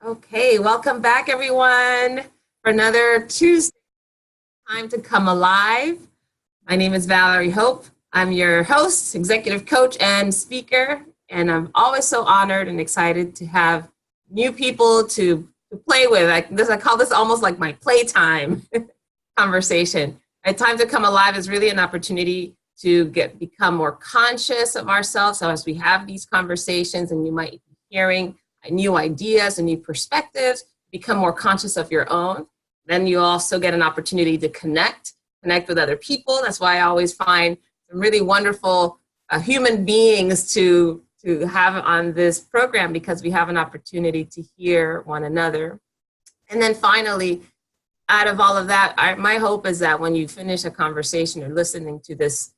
Okay, welcome back everyone for another Tuesday Time to Come Alive. My name is Valerie Hope. I'm your host, executive coach, and speaker, and I'm always so honored and excited to have new people to play with. I call this almost like my playtime conversation. Time to Come Alive is really an opportunity to become more conscious of ourselves. So as we have these conversations, and you might be hearing new ideas and new perspectives, become more conscious of your own. Then you also get an opportunity to connect with other people. That's why I always find some really wonderful human beings to have on this program, because we have an opportunity to hear one another. And then finally, out of all of that, my hope is that when you finish a conversation or listening to this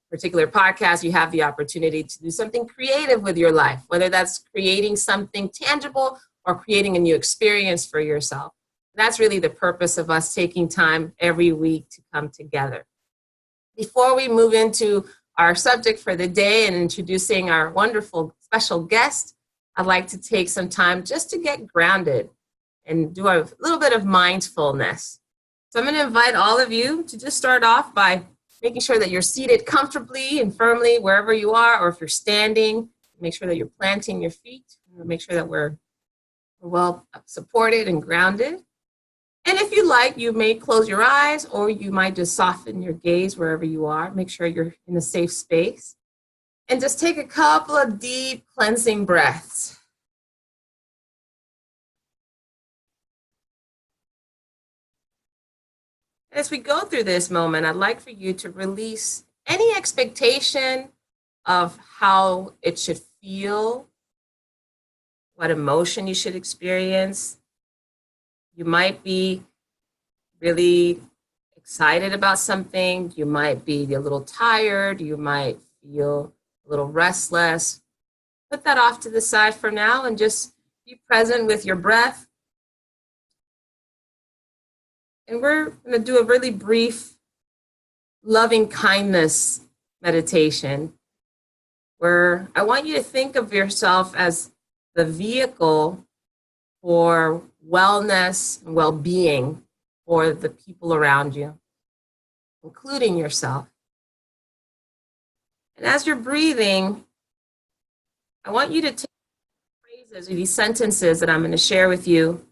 particular podcast, you have the opportunity to do something creative with your life, whether that's creating something tangible or creating a new experience for yourself. That's really the purpose of us taking time every week to come together. Before we move into our subject for the day and introducing our wonderful special guest, I'd like to take some time just to get grounded and do a little bit of mindfulness. So I'm going to invite all of you to just start off by making sure that you're seated comfortably and firmly wherever you are, or if you're standing, make sure that you're planting your feet. Make sure that we're well supported and grounded. And if you like, you may close your eyes, or you might just soften your gaze wherever you are. Make sure you're in a safe space. And just take a couple of deep cleansing breaths. As we go through this moment, I'd like for you to release any expectation of how it should feel, what emotion you should experience. You might be really excited about something. You might be a little tired. You might feel a little restless. Put that off to the side for now and just be present with your breath. And we're going to do a really brief loving kindness meditation, where I want you to think of yourself as the vehicle for wellness and well-being for the people around you, including yourself. And as you're breathing, I want you to take phrases or these sentences that I'm going to share with you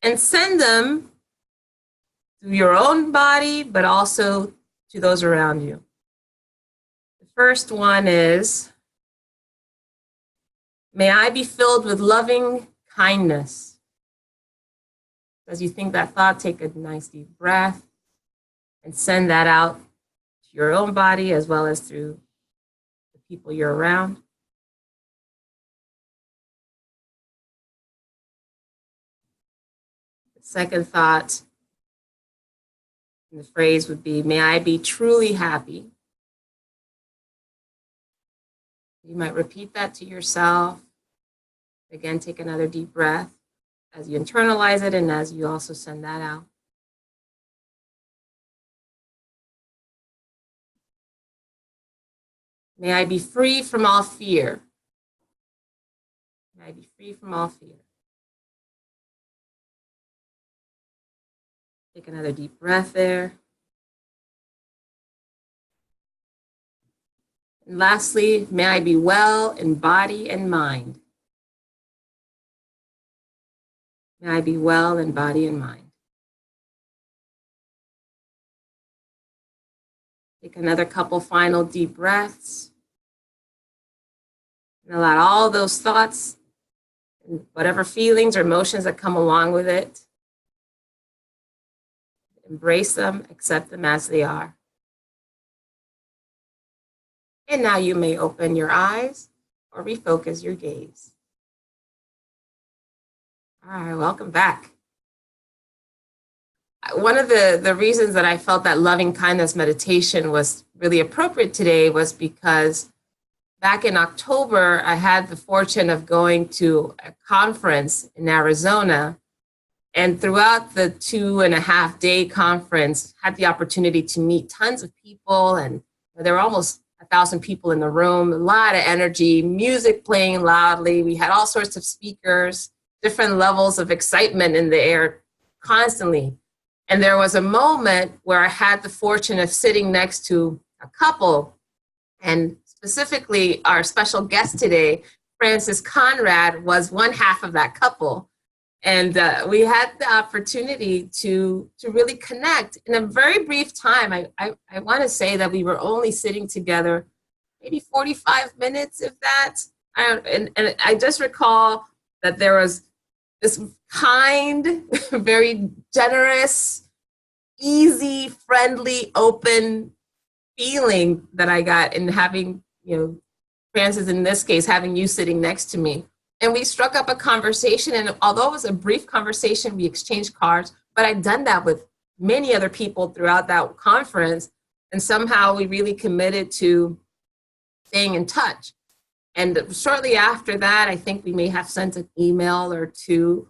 and send them through your own body, but also to those around you. The first one is, may I be filled with loving kindness. As you think that thought, take a nice deep breath and send that out to your own body as well as through the people you're around. The second thought, and the phrase would be, may I be truly happy. You might repeat that to yourself. Again, take another deep breath as you internalize it and as you also send that out. May I be free from all fear. May I be free from all fear. Take another deep breath there. And lastly, may I be well in body and mind. May I be well in body and mind. Take another couple final deep breaths. And allow all those thoughts and whatever feelings or emotions that come along with it. Embrace them, accept them as they are. And now you may open your eyes or refocus your gaze. All right, welcome back. One of the reasons that I felt that loving kindness meditation was really appropriate today was because back in October, I had the fortune of going to a conference in Arizona. And throughout the 2.5-day conference, had the opportunity to meet tons of people, and there were almost 1,000 people in the room, a lot of energy, music playing loudly. We had all sorts of speakers. different levels of excitement in the air constantly. And there was a moment where I had the fortune of sitting next to a couple, and specifically our special guest today, francisConrad, was one half of that couple. And we had the opportunity to really connect in a very brief time. I want to say that we were only sitting together maybe 45 minutes, if that. And I just recall that there was this kind, very generous, easy, friendly, open feeling that I got in having, Francis, in this case, having you sitting next to me. And we struck up a conversation, and although it was a brief conversation, we exchanged cards, but I'd done that with many other people throughout that conference, and somehow we really committed to staying in touch. And shortly after that, I think we may have sent an email or two.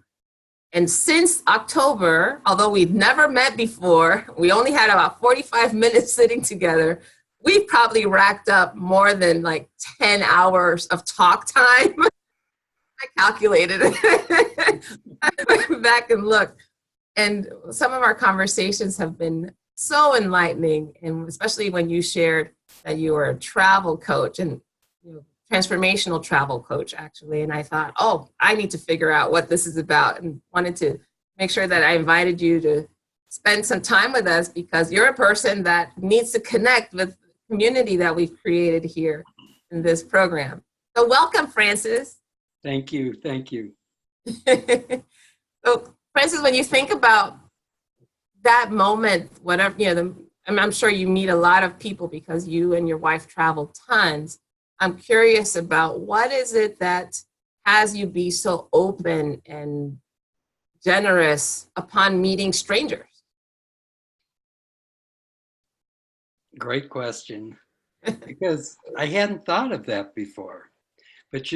And since October, although we'd never met before, we only had about 45 minutes sitting together, we've probably racked up more than like 10 hours of talk time. I calculated it. I went back and looked. And some of our conversations have been so enlightening, and especially when you shared that you were a travel coach and transformational travel coach, actually. And I thought, oh, I need to figure out what this is about, and wanted to make sure that I invited you to spend some time with us, because you're a person that needs to connect with the community that we've created here in this program. So welcome, Francis. Thank you. Thank you. So, Francis, when you think about that moment, whatever, I'm sure you meet a lot of people because you and your wife travel tons. I'm curious about what is it that has you be so open and generous upon meeting strangers? Great question, because I hadn't thought of that before. But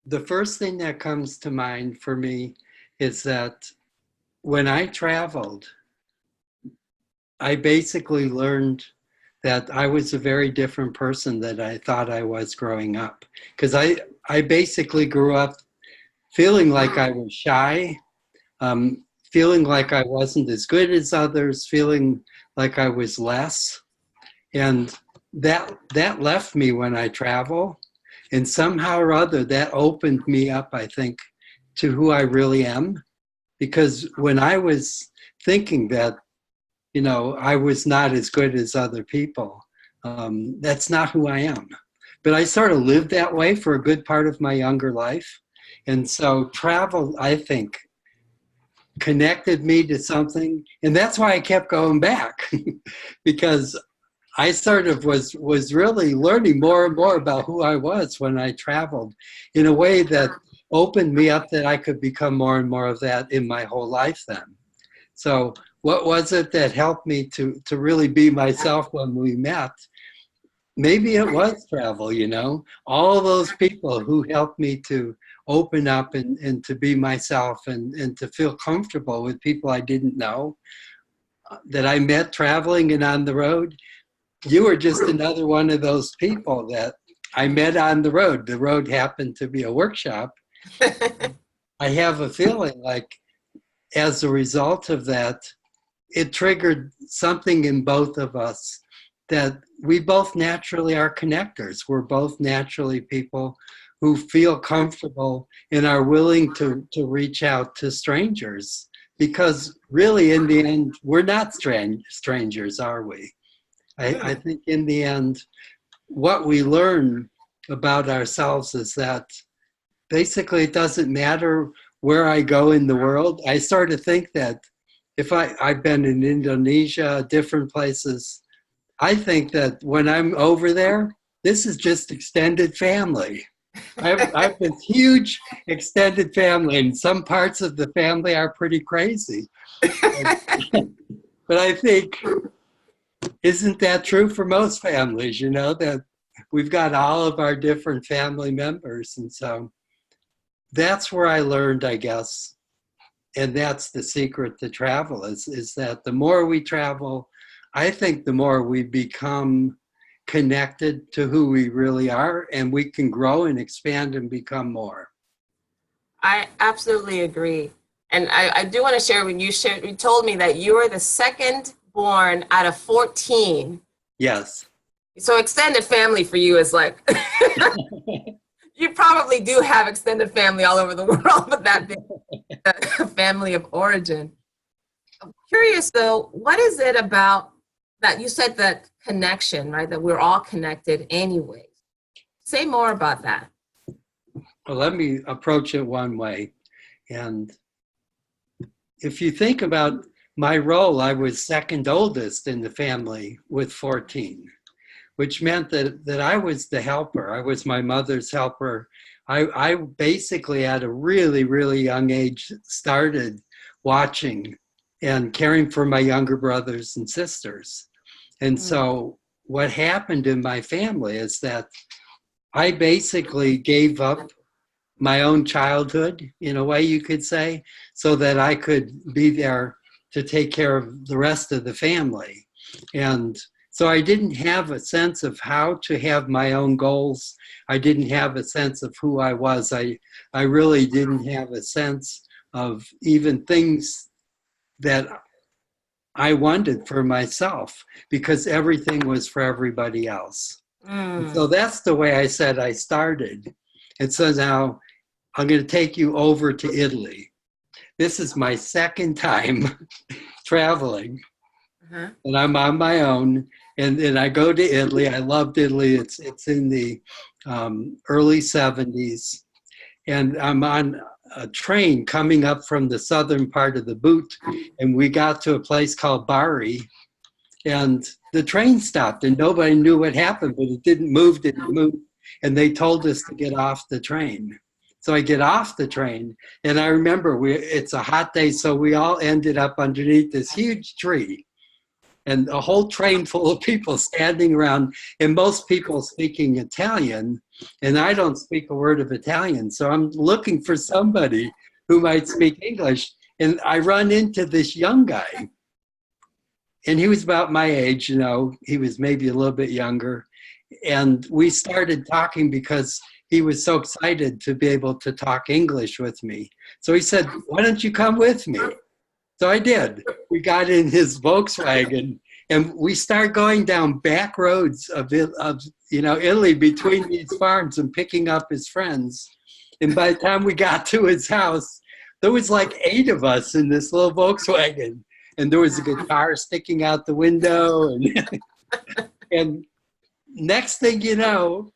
the first thing that comes to mind for me is that when I traveled, I basically learned that I was a very different person than I thought I was growing up. Because I basically grew up feeling like I was shy, feeling like I wasn't as good as others, feeling like I was less. And that left me when I travel. And somehow or other, that opened me up, I think, to who I really am. Because when I was thinking that, I was not as good as other people, that's not who I am. But I sort of lived that way for a good part of my younger life. And so travel, I think, connected me to something. And that's why I kept going back, because I sort of was really learning more and more about who I was when I traveled, in a way that opened me up that I could become more and more of that in my whole life then. So what was it that helped me to really be myself when we met? Maybe it was travel, all those people who helped me to open up and to be myself and to feel comfortable with people I didn't know, that I met traveling and on the road. You were just another one of those people that I met on the road. The road happened to be a workshop. I have a feeling like as a result of that, it triggered something in both of us, that we both naturally are connectors. We're both naturally people who feel comfortable and are willing to reach out to strangers, because really in the end, we're not strangers, are we? I think in the end, what we learn about ourselves is that basically it doesn't matter where I go in the world. I sort of think that if I've been in Indonesia, different places, I think that when I'm over there, this is just extended family. I've been huge extended family, and some parts of the family are pretty crazy. But I think, isn't that true for most families, that we've got all of our different family members? And so that's where I learned, I guess, and that's the secret to travel, is that the more we travel, I think the more we become connected to who we really are, and we can grow and expand and become more. I absolutely agree. And I do want to share when you told me that you were the second born out of 14. Yes. So extended family for you is like, you probably do have extended family all over the world, but that being a family of origin. I'm curious though, what is it about that you said that connection, right? That we're all connected anyway. Say more about that. Well, let me approach it one way. And if you think about my role, I was second oldest in the family with 14, which meant that I was the helper. I was my mother's helper. I basically at a really, really young age started watching and caring for my younger brothers and sisters. And so what happened in my family is that I basically gave up my own childhood, in a way you could say, so that I could be there to take care of the rest of the family. And so I didn't have a sense of how to have my own goals. I didn't have a sense of who I was. I really didn't have a sense of even things that I wanted for myself because everything was for everybody else. So that's the way I said I started. And so now I'm going to take you over to Italy. This is my second time traveling, and I'm on my own. And I go to Italy. I loved Italy. It's in the early 70s, and I'm on a train coming up from the southern part of the boot, and we got to a place called Bari, and the train stopped, and nobody knew what happened, but it didn't move, and they told us to get off the train. So I get off the train, and I remember it's a hot day, so we all ended up underneath this huge tree, and a whole train full of people standing around, and most people speaking Italian, and I don't speak a word of Italian, so I'm looking for somebody who might speak English, and I run into this young guy, and he was about my age, he was maybe a little bit younger, and we started talking because he was so excited to be able to talk English with me. So he said, "Why don't you come with me?" So I did. We got in his Volkswagen, and we started going down back roads of Italy between these farms and picking up his friends. And by the time we got to his house, there was like 8 of us in this little Volkswagen, and there was a guitar sticking out the window, and next thing you know,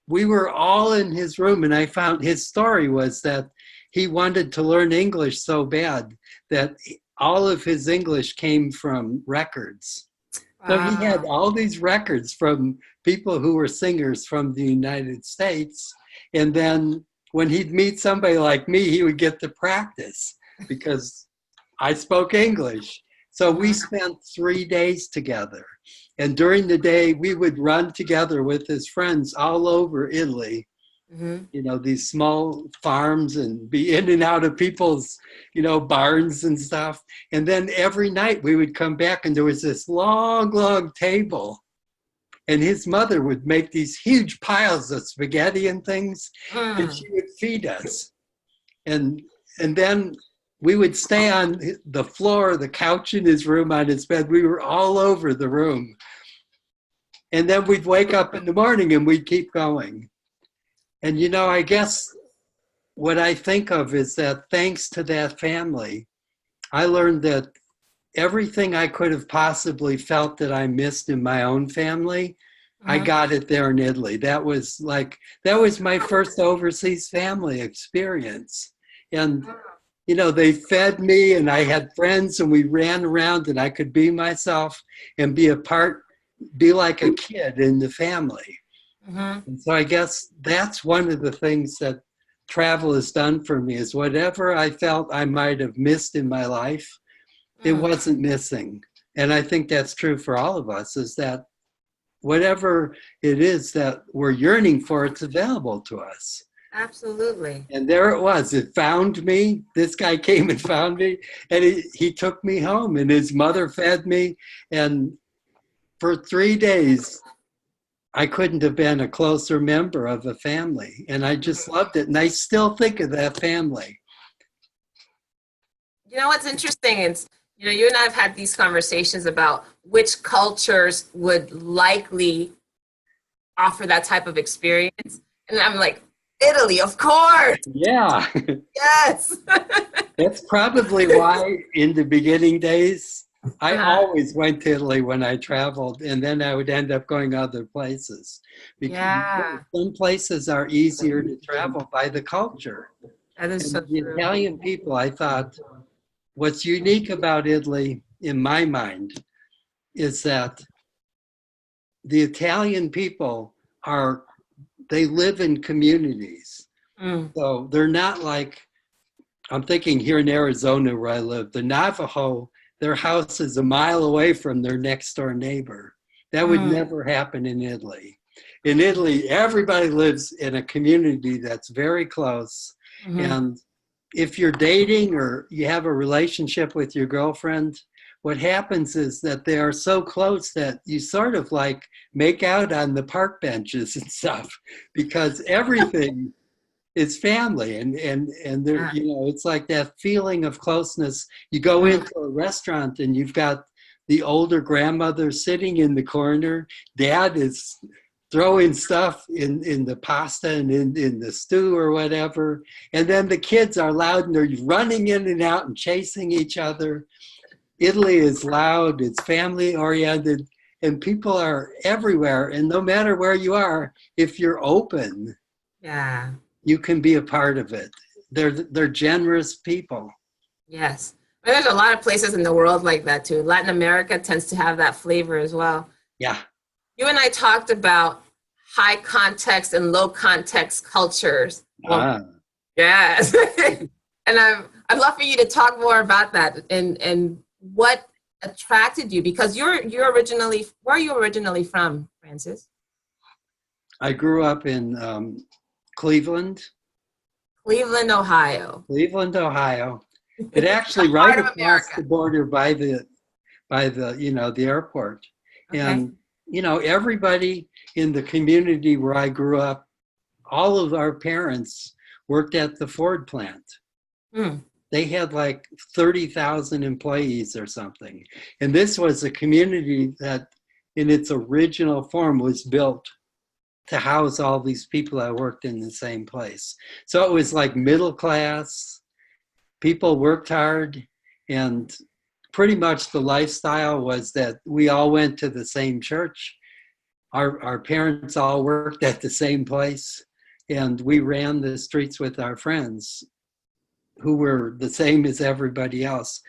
we were all in his room, and I found his story was that he wanted to learn English so bad that all of his English came from records. So he had all these records from people who were singers from the United States. And then when he'd meet somebody like me, he would get to practice because I spoke English. So we spent 3 days together. And during the day, we would run together with his friends all over Italy, these small farms, and be in and out of people's, barns and stuff. And then every night we would come back, and there was this long, long table. And his mother would make these huge piles of spaghetti and things, and she would feed us. And then we would stay on the floor, the couch in his room, on his bed. We were all over the room. And then we'd wake up in the morning and we'd keep going. And, I guess what I think of is that thanks to that family, I learned that everything I could have possibly felt that I missed in my own family, I got it there in Italy. That was my first overseas family experience. And they fed me, and I had friends, and we ran around, and I could be myself and be like a kid in the family. And so I guess that's one of the things that travel has done for me, is whatever I felt I might have missed in my life, it wasn't missing. And I think that's true for all of us, is that whatever it is that we're yearning for, it's available to us. Absolutely. And there it was. It found me. This guy came and found me, and he took me home, and his mother fed me. And for 3 days, I couldn't have been a closer member of a family. And I just loved it. And I still think of that family. You know what's interesting is, you and I have had these conversations about which cultures would likely offer that type of experience. And I'm like, Italy, of course. Yeah. Yes. That's probably why in the beginning days, I Uh-huh. always went to Italy when I traveled, and then I would end up going other places. Because Yeah, some places are easier to travel by the culture. that is so And the true. Italian people, I thought, what's unique about Italy, in my mind, is that the Italian people they live in communities. Mm. So they're not like, I'm thinking here in Arizona where I live, the Navajo, their house is a mile away from their next door neighbor. That would Mm. never happen in Italy. In Italy, everybody lives in a community that's very close. Mm-hmm. And if you're dating or you have a relationship with your girlfriend, what happens is that they are so close that you sort of like make out on the park benches and stuff because everything is family, and there, Yeah. it's like that feeling of closeness. You go Mm. into a restaurant and you've got the older grandmother sitting in the corner, dad is throwing stuff in the pasta and in the stew or whatever, and then the kids are loud and they're running in and out and chasing each other. Italy is loud, it's family oriented, and people are everywhere, and no matter where you are, if you're open, Yeah. you can be a part of it. They're generous people. Yes. But there's a lot of places in the world like that too. Latin America tends to have that flavor as well. Yeah. You and I talked about high context and low context cultures. Well, Ah. yes. And I'd love for you to talk more about that and what attracted you, because you're originally, where are you originally from, Francis? I grew up in Cleveland, Cleveland, Ohio. Cleveland, Ohio. It actually The heart right of across America. the border by the airport. Okay. And everybody in the community where I grew up, all of our parents worked at the Ford plant. Mm. They had like 30,000 employees or something. And this was a community that in its original form was built to house all these people that worked in the same place. So it was like middle class, people worked hard, and pretty much the lifestyle was that we all went to the same church. Our parents all worked at the same place, and we ran the streets with our friends who were the same as everybody else.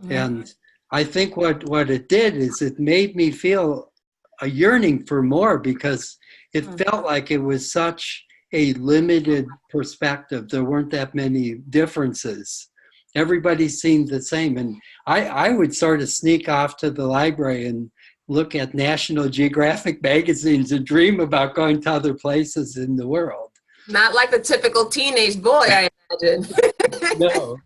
Mm-hmm. And I think what it did is it made me feel a yearning for more, because it felt like it was such a limited perspective. There weren't that many differences. Everybody seemed the same. And I would sort of sneak off to the library and look at National Geographic magazines and dream about going to other places in the world. Not like the typical teenage boy, I imagine. No.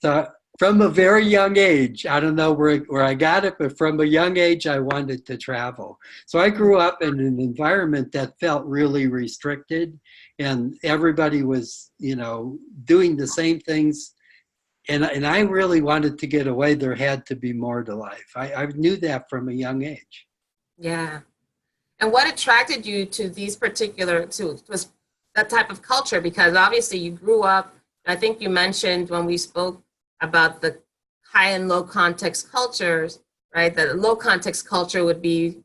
So from a very young age, I don't know where I got it, but from a young age, I wanted to travel. So I grew up in an environment that felt really restricted, and everybody was, doing the same things. And I really wanted to get away. There had to be more to life. I knew that from a young age. Yeah. And what attracted you to that type of culture? Because obviously you grew up, I think you mentioned when we spoke about the high and low context cultures, right? That low context culture would be,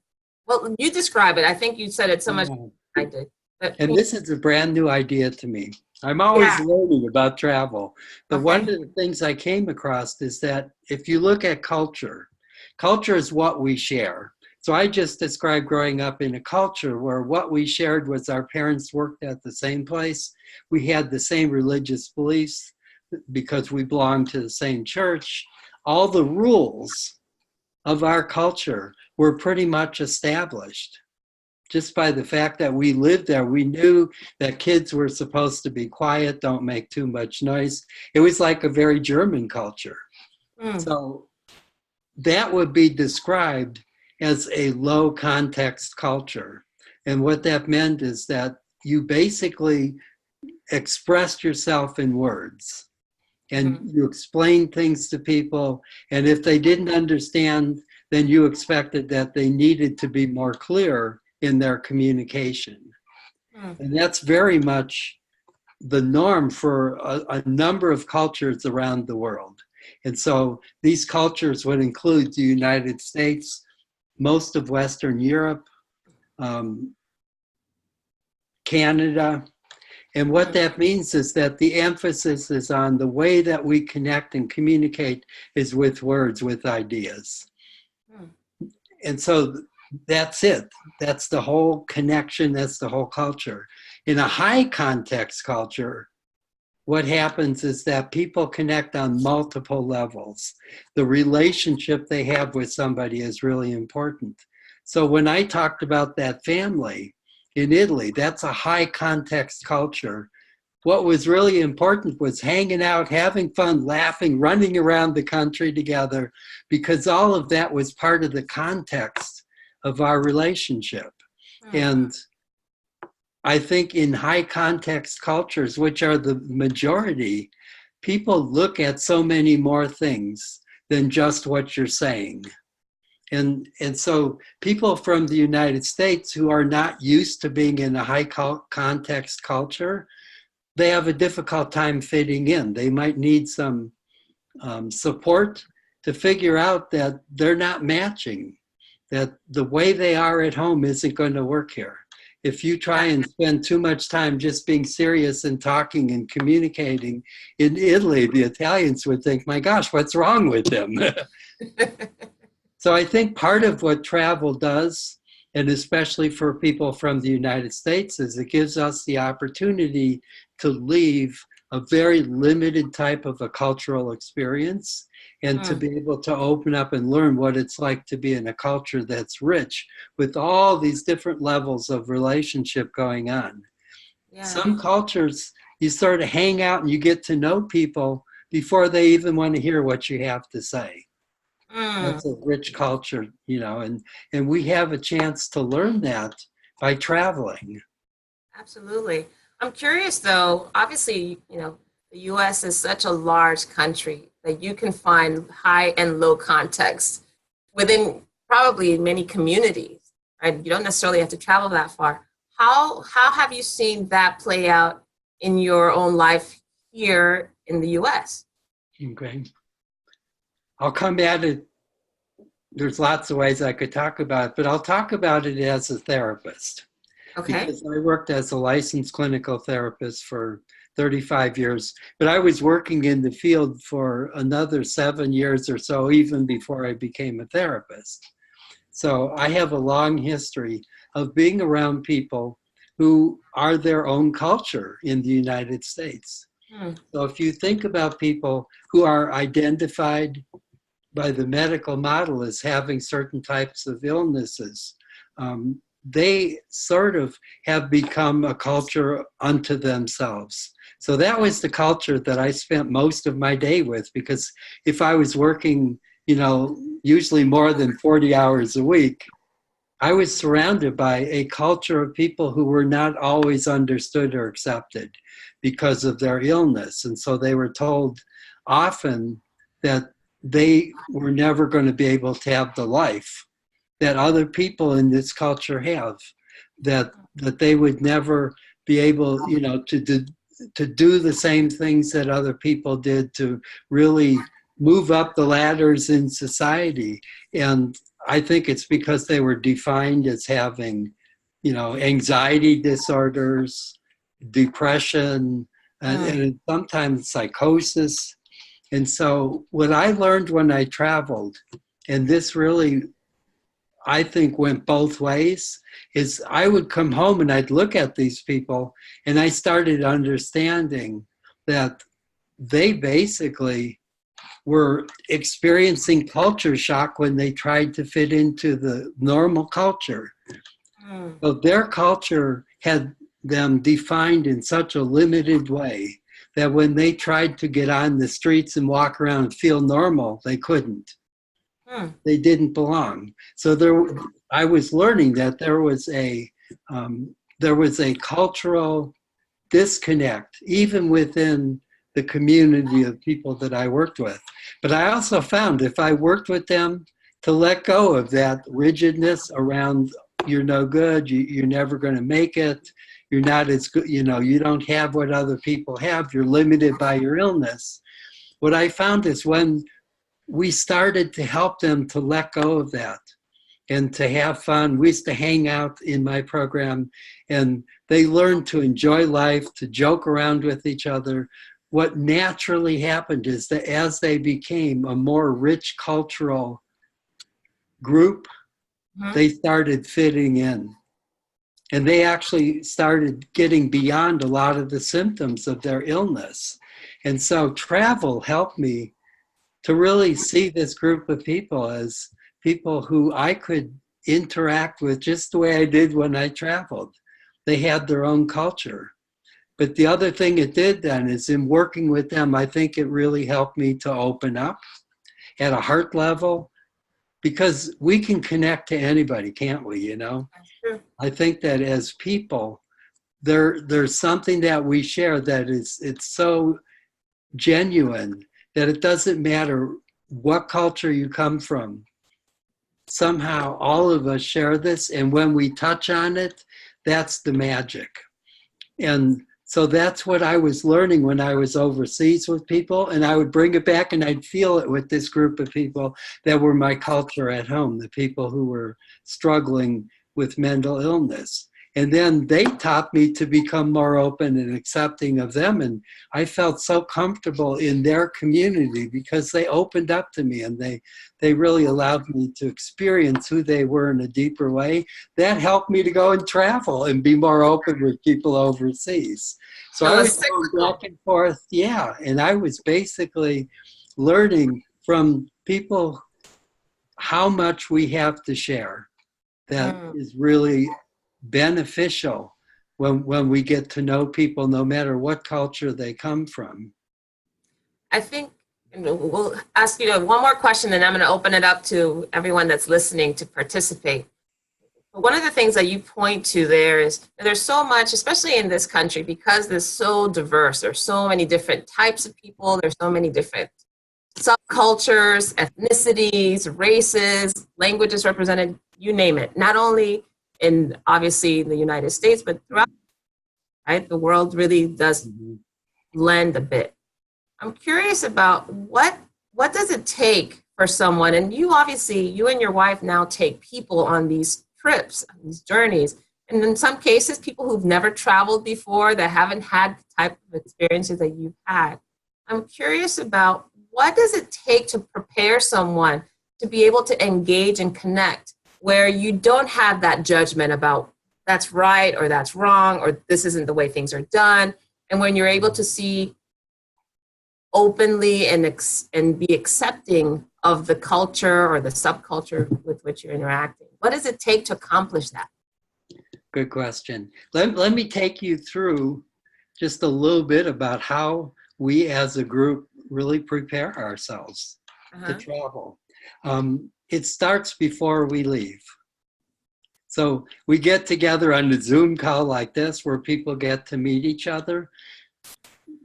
well, you describe it. I think you said it so much better than I did. But, And this is a brand new idea to me. I'm always learning about travel. But one of the things I came across is that if you look at culture is what we share. So I just described growing up in a culture where what we shared was our parents worked at the same place. We had the same religious beliefs because we belonged to the same church. All the rules of our culture were pretty much established. Just by the fact that we lived there, we knew that kids were supposed to be quiet, don't make too much noise. It was like a very German culture. So that would be described as a low context culture. And what that meant is that you basically expressed yourself in words and you explained things to people. And if they didn't understand, then you expected that they needed to be more clear in their communication. And that's very much the norm for a number of cultures around the world. And so these cultures would include the United States, most of Western Europe, Canada. And what that means is that the emphasis is on the way that we connect and communicate is with words, with ideas. And so that's it. That's the whole connection. That's the whole culture. In a high context culture, what happens is that people connect on multiple levels. The relationship they have with somebody is really important. So when I talked about that family in Italy, that's a high context culture. What was really important was hanging out, having fun, laughing, running around the country together, because all of that was part of the context of our relationship. And I think in high context cultures, which are the majority, people look at so many more things than just what you're saying. And so people from the United States who are not used to being in a high context culture, they have a difficult time fitting in. They might need some support to figure out that they're not matching, that the way they are at home isn't going to work here. If you try and spend too much time just being serious and talking and communicating in Italy, the Italians would think, my gosh, what's wrong with them? So I think part of what travel does, and especially for people from the United States, is it gives us the opportunity to leave a very limited type of a cultural experience and to be able to open up and learn what it's like to be in a culture that's rich with all these different levels of relationship going on. Yeah. Some cultures, you sort of hang out and you get to know people before they even want to hear what you have to say. That's a rich culture, you know, and we have a chance to learn that by traveling. Absolutely. I'm curious though, obviously, you know, the US is such a large country that you can find high and low context within probably many communities, right? You don't necessarily have to travel that far. How have you seen that play out in your own life here in the US? Okay. I'll come at it. There's lots of ways I could talk about it, but I'll talk about it as a therapist. Okay. Because I worked as a licensed clinical therapist for 35 years, but I was working in the field for another 7 years or so, even before I became a therapist. So I have a long history of being around people who are their own culture in the United States. So if you think about people who are identified by the medical model as having certain types of illnesses, they sort of have become a culture unto themselves. So that was the culture that I spent most of my day with, because if I was working, you know, usually more than 40 hours a week, I was surrounded by a culture of people who were not always understood or accepted because of their illness. And so they were told often that they were never going to be able to have the life that other people in this culture have, that they would never be able, you know, to do the same things that other people did, to really move up the ladders in society. And I think it's because they were defined as having, you know, anxiety disorders, depression, and sometimes psychosis. And so what I learned when I traveled, and this really, I think, went both ways, is I would come home and I'd look at these people and I started understanding that they basically were experiencing culture shock when they tried to fit into the normal culture. So their culture had them defined in such a limited way that when they tried to get on the streets and walk around and feel normal, they couldn't. Hmm. They didn't belong. So I was learning that there was a cultural disconnect, even within the community of people that I worked with. But I also found if I worked with them to let go of that rigidness around you're no good, you're never going to make it, you're not as good, you don't have what other people have, you're limited by your illness. What I found is when we started to help them to let go of that and to have fun. We used to hang out in my program, and they learned to enjoy life, to joke around with each other. What naturally happened is that as they became a more rich cultural group, Mhm. they started fitting in. And they actually started getting beyond a lot of the symptoms of their illness. And so travel helped me to really see this group of people as people who I could interact with just the way I did when I traveled. They had their own culture. But the other thing it did then is in working with them, I think it really helped me to open up at a heart level because we can connect to anybody, can't we? That's true. I think that as people, there's something that we share that it's so genuine that it doesn't matter what culture you come from. Somehow all of us share this, and when we touch on it, that's the magic. And so that's what I was learning when I was overseas with people, and I would bring it back and I'd feel it with this group of people that were my culture at home, the people who were struggling with mental illness. And then they taught me to become more open and accepting of them. And I felt so comfortable in their community because they opened up to me and they really allowed me to experience who they were in a deeper way. That helped me to go and travel and be more open with people overseas. So So I it's was going cyclical. back and forth, yeah. And I was basically learning from people how much we have to share that Mm. is really beneficial when we get to know people, no matter what culture they come from. I think we'll ask you one more question, and I'm going to open it up to everyone that's listening to participate. But one of the things that you point to there is that there's so much, especially in this country, because there's so diverse. There's so many different types of people. There's so many different subcultures, ethnicities, races, languages represented, you name it. Not only in obviously the United States, but throughout, right? The world really does Mhm. blend a bit. I'm curious about what does it take for someone, and you obviously, you and your wife now take people on these trips, these journeys, and in some cases, people who've never traveled before, that haven't had the type of experiences that you've had. I'm curious about what does it take to prepare someone to be able to engage and connect where you don't have that judgment about that's right or that's wrong or this isn't the way things are done, and when you're able to see openly and be accepting of the culture or the subculture with which you're interacting. What does it take to accomplish that? Good question. Let me take you through just a little bit about how we as a group really prepare ourselves to Uh-huh. travel. It starts before we leave. So we get together on a Zoom call like this where people get to meet each other.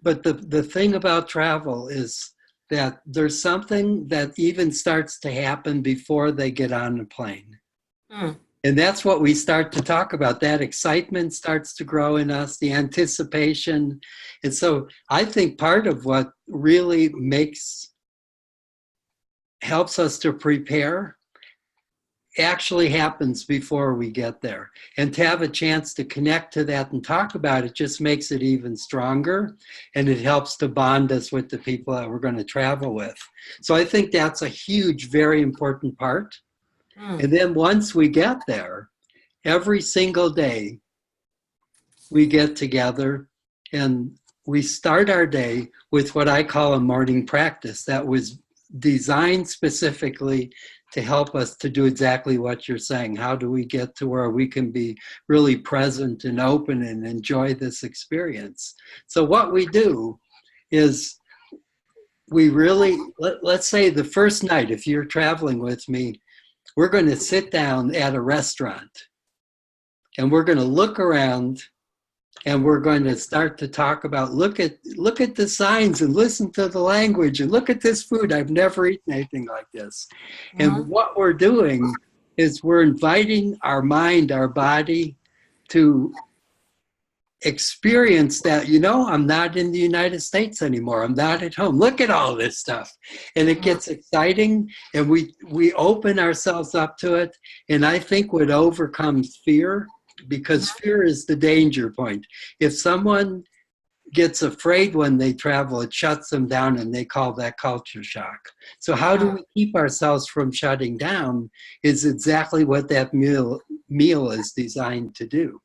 But the thing about travel is that there's something that even starts to happen before they get on the plane. Hmm. And that's what we start to talk about. That excitement starts to grow in us, the anticipation. And so I think part of what really helps us to prepare actually happens before we get there. And to have a chance to connect to that and talk about it just makes it even stronger. And it helps to bond us with the people that we're going to travel with. So I think that's a huge, very important part. Hmm. And then once we get there, every single day we get together and we start our day with what I call a morning practice that was designed specifically to help us to do exactly what you're saying. How do we get to where we can be really present and open and enjoy this experience? So what we do is we really, let's say the first night, if you're traveling with me, we're going to sit down at a restaurant and we're going to look around and we're going to start to talk about, look at the signs and listen to the language and look at this food. I've never eaten anything like this. And what we're doing is we're inviting our mind, our body to experience that, I'm not in the United States anymore. I'm not at home. Look at all this stuff. And it gets exciting and we open ourselves up to it. And I think what overcomes fear, because fear is the danger point. If someone gets afraid when they travel, it shuts them down and they call that culture shock. So how do we keep ourselves from shutting down is exactly what that meal is designed to do.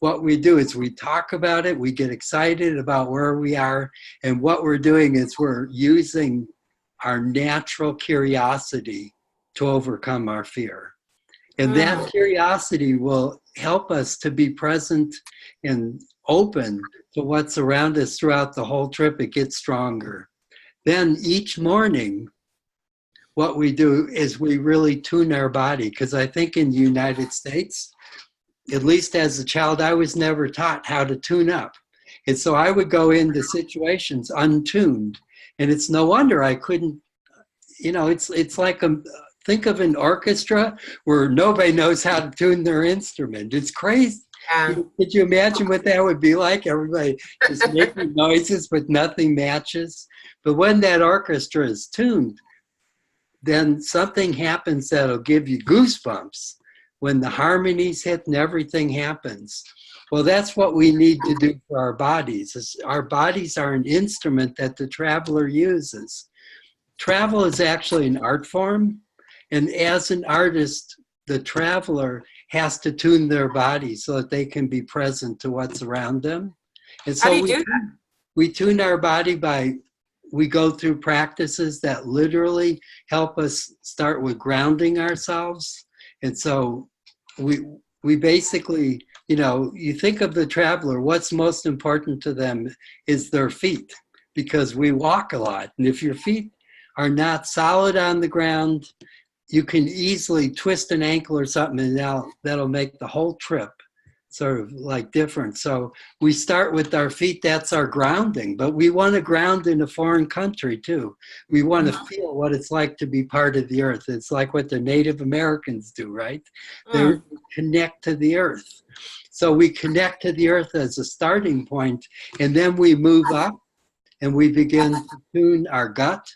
What we do is we talk about it, we get excited about where we are, and what we're doing is we're using our natural curiosity to overcome our fear. And that curiosity will help us to be present and open to what's around us throughout the whole trip. It gets stronger. Then each morning, what we do is we really tune our body, because I think in the United States, at least as a child, I was never taught how to tune up. And so I would go into situations untuned. And it's no wonder I couldn't, it's like think of an orchestra where nobody knows how to tune their instrument. It's crazy. Yeah. Could you imagine what that would be like? Everybody just making noises, but nothing matches. But when that orchestra is tuned, then something happens that'll give you goosebumps. When the harmonies hit and everything happens. Well, that's what we need to do for our bodies. Our bodies are an instrument that the traveler uses. Travel is actually an art form. And as an artist, the traveler has to tune their body so that they can be present to what's around them. And so How do you do that? We tune our body we go through practices that literally help us start with grounding ourselves. And so we basically, you think of the traveler, what's most important to them is their feet, because we walk a lot. And if your feet are not solid on the ground, you can easily twist an ankle or something, and that'll make the whole trip sort of like different. So we start with our feet, that's our grounding, but we want to ground in a foreign country too. We want to feel what it's like to be part of the earth. It's like what the Native Americans do, right? They connect to the earth. So we connect to the earth as a starting point, and then we move up and we begin to tune our gut,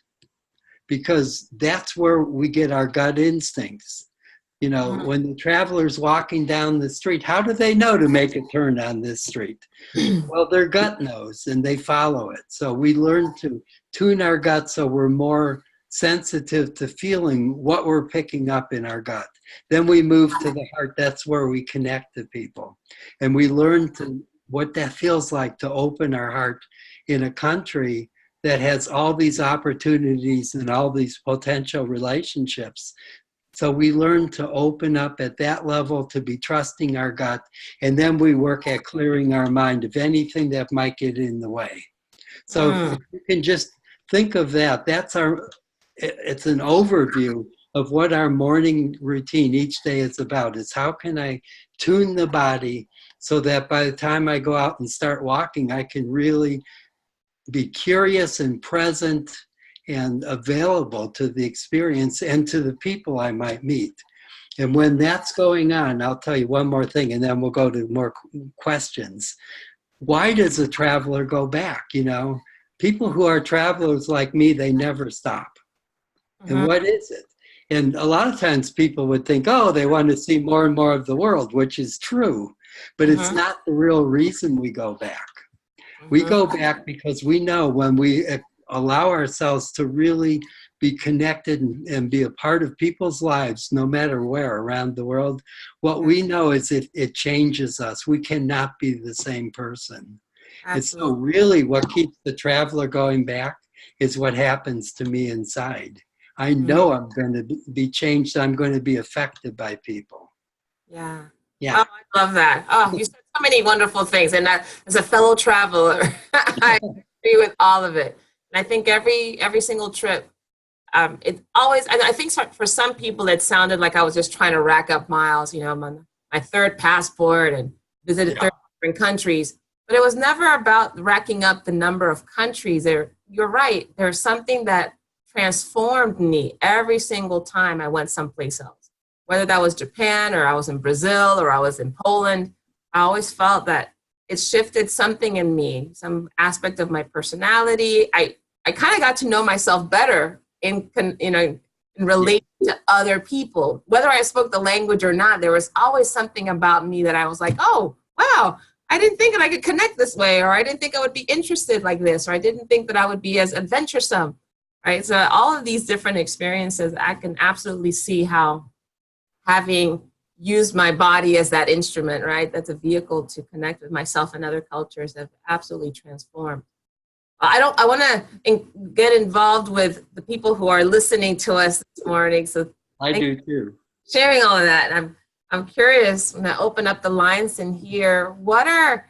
because that's where we get our gut instincts. When the traveler's walking down the street, how do they know to make a turn on this street? Well, their gut knows and they follow it. So we learn to tune our gut so we're more sensitive to feeling what we're picking up in our gut. Then we move to the heart. That's where we connect to people. And we learn what that feels like to open our heart in a country that has all these opportunities and all these potential relationships. So we learn to open up at that level, to be trusting our gut, and then we work at clearing our mind of anything that might get in the way. So if you can just think of that. It's an overview of what our morning routine each day is about. Is how can I tune the body so that by the time I go out and start walking, I can really be curious and present and available to the experience and to the people I might meet. And when that's going on, I'll tell you one more thing, and then we'll go to more questions. Why does a traveler go back? People who are travelers like me, they never stop. And what is it? And a lot of times people would think, they want to see more and more of the world, which is true. But it's not the real reason we go back. We go back because we know when we allow ourselves to really be connected and be a part of people's lives, no matter where around the world, what we know is it changes us. We cannot be the same person. Absolutely. And so really what keeps the traveler going back is what happens to me inside. I know I'm going to be changed. I'm going to be affected by people. Yeah. Yeah. Oh, I love that. Oh, you said so many wonderful things. And as a fellow traveler, I agree with all of it. And I think every single trip, it always, and I think for some people it sounded like I was just trying to rack up miles. I'm on my third passport and visited 30 different countries. But it was never about racking up the number of countries. You're right. There's something that transformed me every single time I went someplace else. Whether that was Japan or I was in Brazil or I was in Poland, I always felt that it shifted something in me, some aspect of my personality. I kind of got to know myself better in relation to other people. Whether I spoke the language or not, there was always something about me that I was like, oh, wow, I didn't think that I could connect this way, or I didn't think I would be interested like this, or I didn't think that I would be as adventuresome, right? So all of these different experiences, I can absolutely see how having used my body as that instrument, right? That's a vehicle to connect with myself and other cultures have absolutely transformed. I want to get involved with the people who are listening to us this morning. So I do too. Sharing all of that. And I'm curious when I open up the lines and hear what are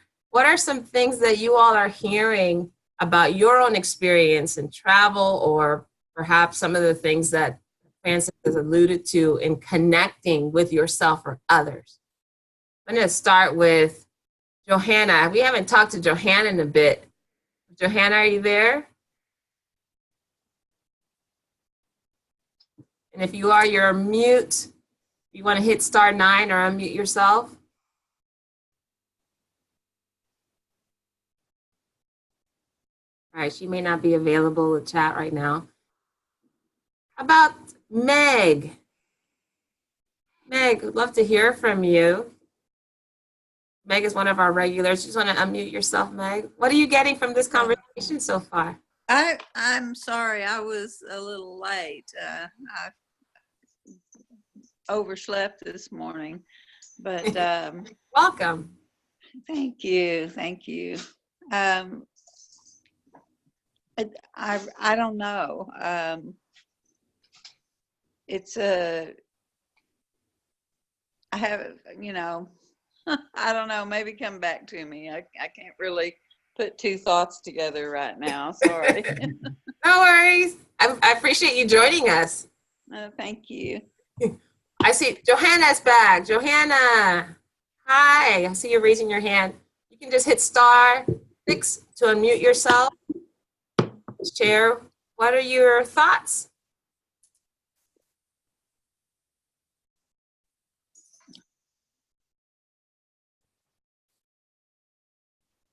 some things that you all are hearing about your own experience in travel, or perhaps some of the things that Francis has alluded to in connecting with yourself or others. I'm going to start with Johanna. We haven't talked to Johanna in a bit. Johanna, are you there? And if you are, you're mute. You want to hit *9 or unmute yourself. All right, she may not be available to chat right now. How about Meg? Meg, would love to hear from you. Meg is one of our regulars. You just want to unmute yourself, Meg. What are you getting from this conversation so far? I'm sorry, I was a little late. I overslept this morning, but welcome. Thank you. I don't know. I have, I don't know, maybe come back to me. I can't really put two thoughts together right now. Sorry. No worries. I appreciate you joining us. Thank you. I see Johanna's back. Johanna, hi. I see you raising your hand. You can just hit *6 to unmute yourself. Share. What are your thoughts?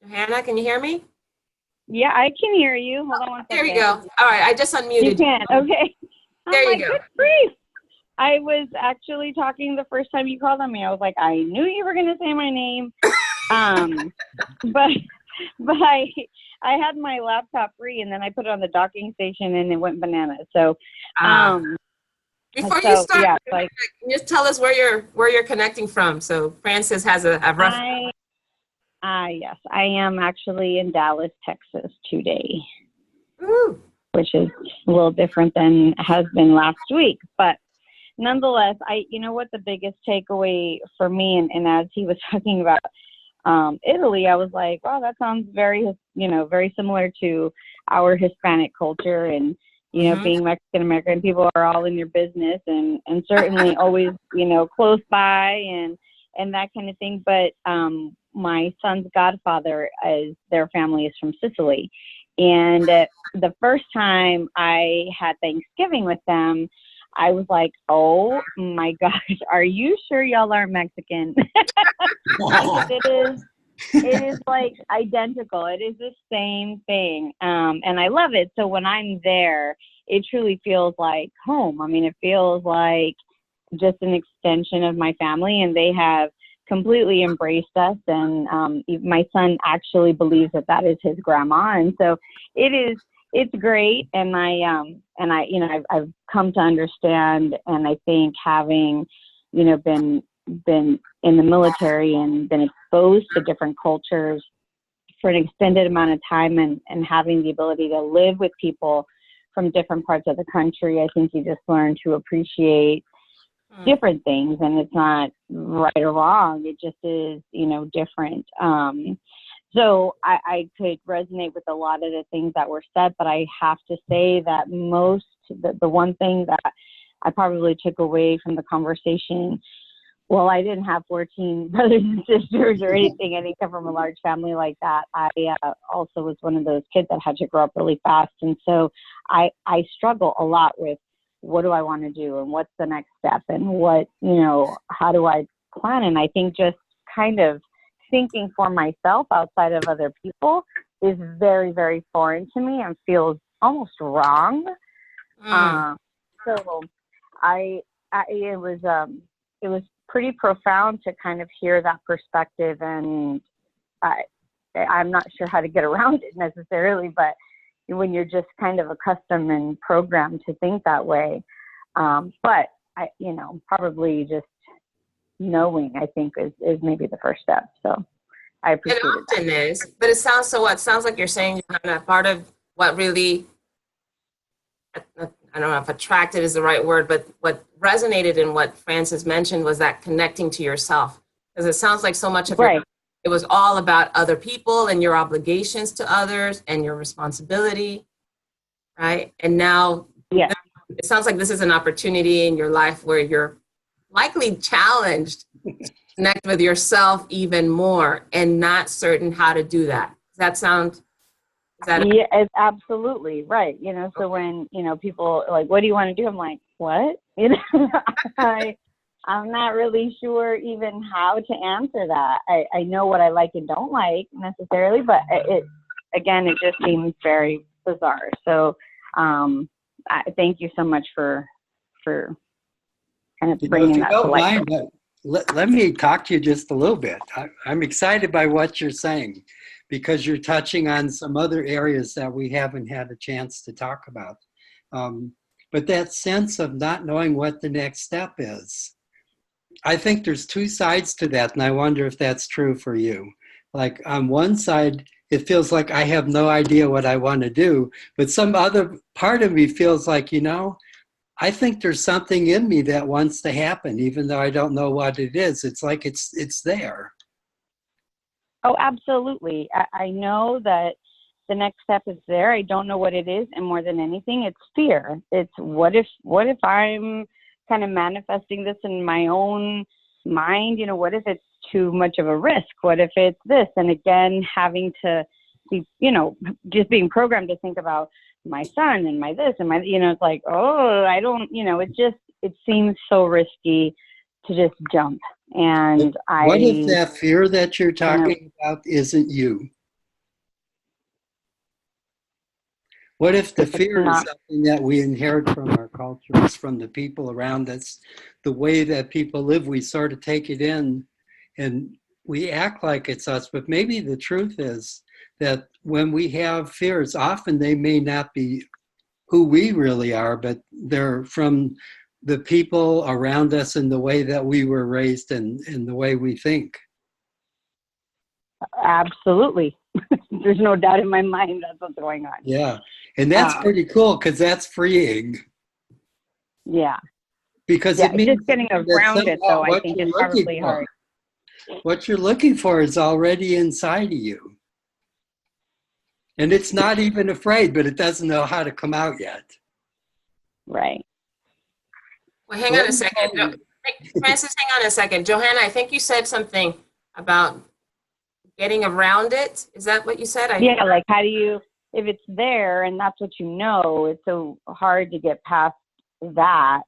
Johanna, can you hear me? Yeah, I can hear you. Hold on one second. There you go. All right, I just unmuted. You can. Okay. There you go. Good grief. I was actually talking the first time you called on me. I was like, I knew you were going to say my name. But I had my laptop free, and then I put it on the docking station, and it went bananas. So, before you start, yeah, can you just tell us where you're connecting from? So Francis has a rough. Yes, I am actually in Dallas, Texas today, Ooh. Which is a little different than has been last week. But nonetheless, what the biggest takeaway for me, and as he was talking about Italy, I was like, wow, that sounds very similar to our Hispanic culture, and being Mexican American, people are all in your business, and certainly always close by and that kind of thing. But my son's godfather, their family is from Sicily, and the first time I had Thanksgiving with them, I was like, oh my gosh, are you sure y'all aren't Mexican? It is like identical. It is the same thing. And I love it. So when I'm there, it truly feels like home. I mean, it feels like just an extension of my family, and they have completely embraced us. And my son actually believes that is his grandma. And so it's great. And I've come to understand, and I think having, been in the military and been exposed to different cultures for an extended amount of time, and having the ability to live with people from different parts of the country, I think you just learn to appreciate different things, and it's not right or wrong. It just is, different. So I could resonate with a lot of the things that were said, but I have to say that the one thing that I probably took away from the conversation, well, I didn't have 14 brothers and sisters or anything, and I come from a large family like that. I also was one of those kids that had to grow up really fast. And so I struggle a lot with, what do I want to do, and what's the next step, and what, how do I plan? And I think just kind of thinking for myself outside of other people is very, very foreign to me and feels almost wrong. So it was pretty profound to kind of hear that perspective, and I'm not sure how to get around it necessarily, but when you're just kind of accustomed and programmed to think that way. But probably just knowing, I think, is maybe the first step. So I appreciate it. It often is, but it sounds like you're saying, Johanna, part of what really, I don't know if attracted is the right word, but what resonated in what Francis mentioned was that connecting to yourself. Because it sounds like so much of it was all about other people and your obligations to others and your responsibility, right? And now it sounds like this is an opportunity in your life where you're likely challenged to connect with yourself even more and not certain how to do that. Does that sound? Yeah, it's absolutely right. So when, people are like, what do you want to do? I'm like, what? I'm not really sure even how to answer that. I know what I like and don't like necessarily, but it just seems very bizarre. So I thank you so much for kind of bringing that to light. Let me talk to you just a little bit. I'm excited by what you're saying, because you're touching on some other areas that we haven't had a chance to talk about. But that sense of not knowing what the next step is, I think there's two sides to that, and I wonder if that's true for you. Like on one side, it feels like I have no idea what I want to do, but some other part of me feels like, I think there's something in me that wants to happen, even though I don't know what it is. It's like it's there. Oh, absolutely. I know that the next step is there. I don't know what it is, and more than anything, it's fear. It's what if I'm kind of manifesting this in my own mind? What if it's too much of a risk? What if it's this? And again, having to be, just being programmed to think about my son and my this and my, it's like, oh, I don't, it seems so risky to just jump. And what if that fear that you're talking about isn't you? What if the fear is something that we inherit from our cultures, from the people around us, the way that people live? We sort of take it in and we act like it's us, but maybe the truth is that when we have fears, often they may not be who we really are, but they're from the people around us and the way that we were raised and the way we think. Absolutely. There's no doubt in my mind that's what's going on. Yeah. And that's pretty cool, because that's freeing. Yeah. Because it means just getting around it, though, I think is probably hard. What you're looking for is already inside of you. And it's not even afraid, but it doesn't know how to come out yet. Right. Well, hang on a second. Francis, hang on a second. Johanna, I think you said something about getting around it. Is that what you said? Yeah, like how do you, if it's there and that's what you know, it's so hard to get past that.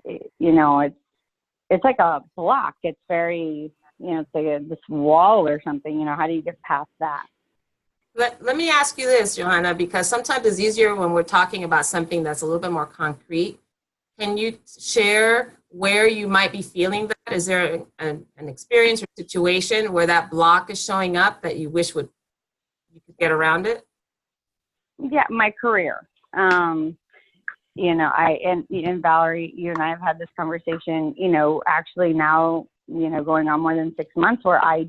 It's like a block. It's very, it's like this wall or something. How do you get past that? Let me ask you this, Johanna, because sometimes it's easier when we're talking about something that's a little bit more concrete. Can you share where you might be feeling that? Is there an experience or situation where that block is showing up that you wish you could get around it? Yeah, my career. And Valerie, you and I have had this conversation, actually now, going on more than 6 months, where I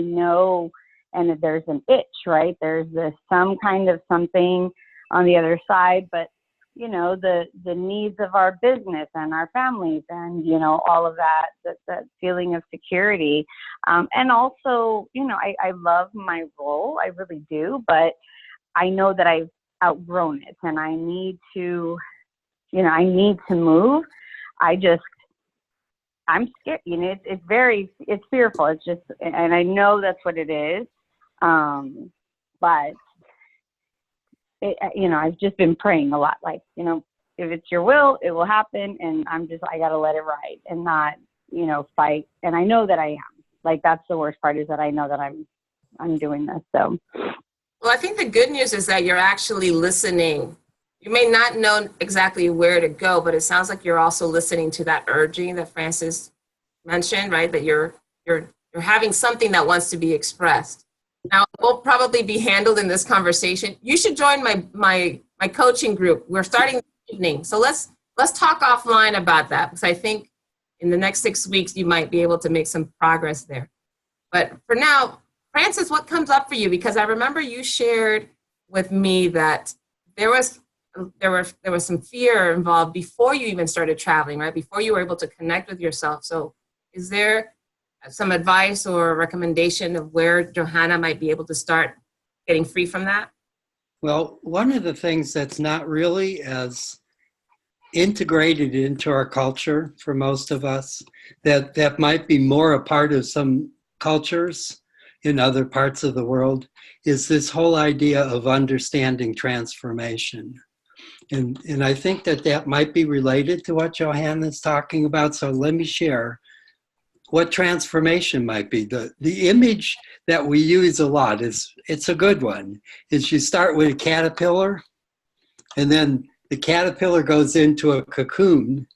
know, and there's an itch, right? There's some kind of something on the other side, but the needs of our business and our families and, all of that feeling of security. And also, I love my role. I really do, but I know that I've outgrown it and I need to, move. I'm scared, it's fearful. It's just, and I know that's what it is. But I've just been praying a lot, like, if it's your will, it will happen. And I got to let it ride and not, fight. And I know that I am. Like, that's the worst part, is that I know that I'm doing this. So. Well, I think the good news is that you're actually listening. You may not know exactly where to go, but it sounds like you're also listening to that urging that Francis mentioned, right? That you're having something that wants to be expressed. Now, it will probably be handled in this conversation. You should join my coaching group. We're starting this evening. So let's talk offline about that, because I think in the next 6 weeks, you might be able to make some progress there. But for now, Francis, what comes up for you? Because I remember you shared with me that there was some fear involved before you even started traveling, right? Before you were able to connect with yourself. So is there some advice or recommendation of where Johanna might be able to start getting free from that? Well, one of the things that's not really as integrated into our culture for most of us, that might be more a part of some cultures in other parts of the world, is this whole idea of understanding transformation. And I think that might be related to what Johanna is talking about. So let me share what transformation might be. The image that we use a lot it's a good one, is you start with a caterpillar, and then the caterpillar goes into a cocoon.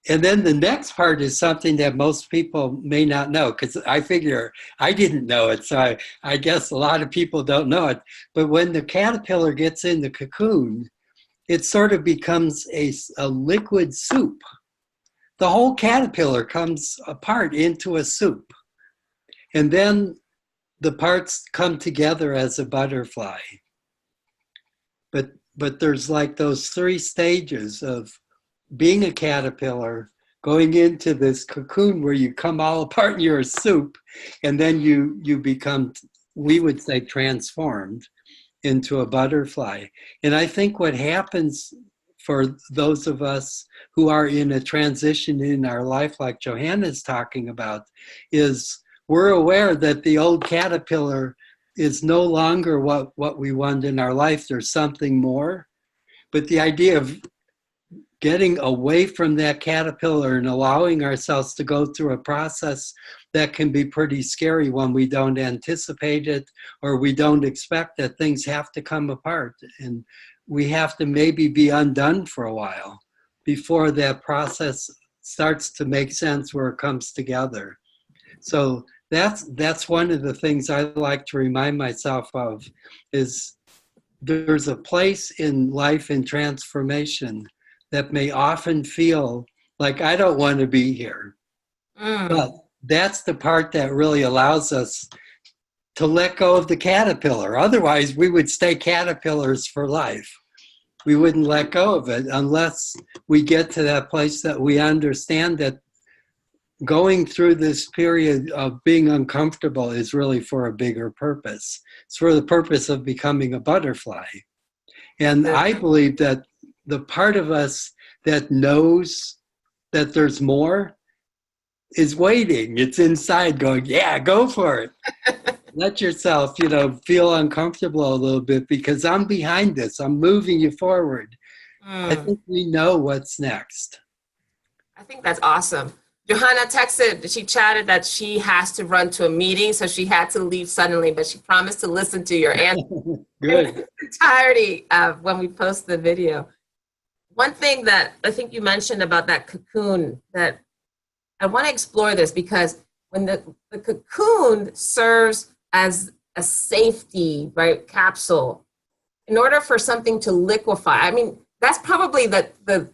And then the next part is something that most people may not know, because I figure I didn't know it. So I guess a lot of people don't know it. But when the caterpillar gets in the cocoon, it sort of becomes a liquid soup. The whole caterpillar comes apart into a soup. And then the parts come together as a butterfly. But there's like those 3 stages of being a caterpillar, going into this cocoon where you come all apart and you're a soup, and then you become, we would say, transformed into a butterfly. And I think what happens for those of us who are in a transition in our life, like Johanna's talking about, is we're aware that the old caterpillar is no longer what we want in our life. There's something more. But the idea of getting away from that caterpillar and allowing ourselves to go through a process that can be pretty scary when we don't anticipate it, or we don't expect that things have to come apart. And we have to maybe be undone for a while before that process starts to make sense where it comes together. So that's one of the things I like to remind myself of, is there's a place in life in transformation that may often feel like I don't want to be here. But that's the part that really allows us to let go of the caterpillar. Otherwise, we would stay caterpillars for life. We wouldn't let go of it unless we get to that place that we understand that going through this period of being uncomfortable is really for a bigger purpose. It's for the purpose of becoming a butterfly. And I believe that the part of us that knows that there's more is waiting. It's inside going, yeah, go for it. Let yourself, feel uncomfortable a little bit, because I'm behind this. I'm moving you forward. I think we know what's next. I think that's awesome. Johanna texted, she chatted that she has to run to a meeting, so she had to leave suddenly, but she promised to listen to your answer Good. entirety when we post the video. One thing that I think you mentioned about that cocoon, that I want to explore this, because when the cocoon serves as a safety, right, capsule, in order for something to liquefy, I mean, that's probably the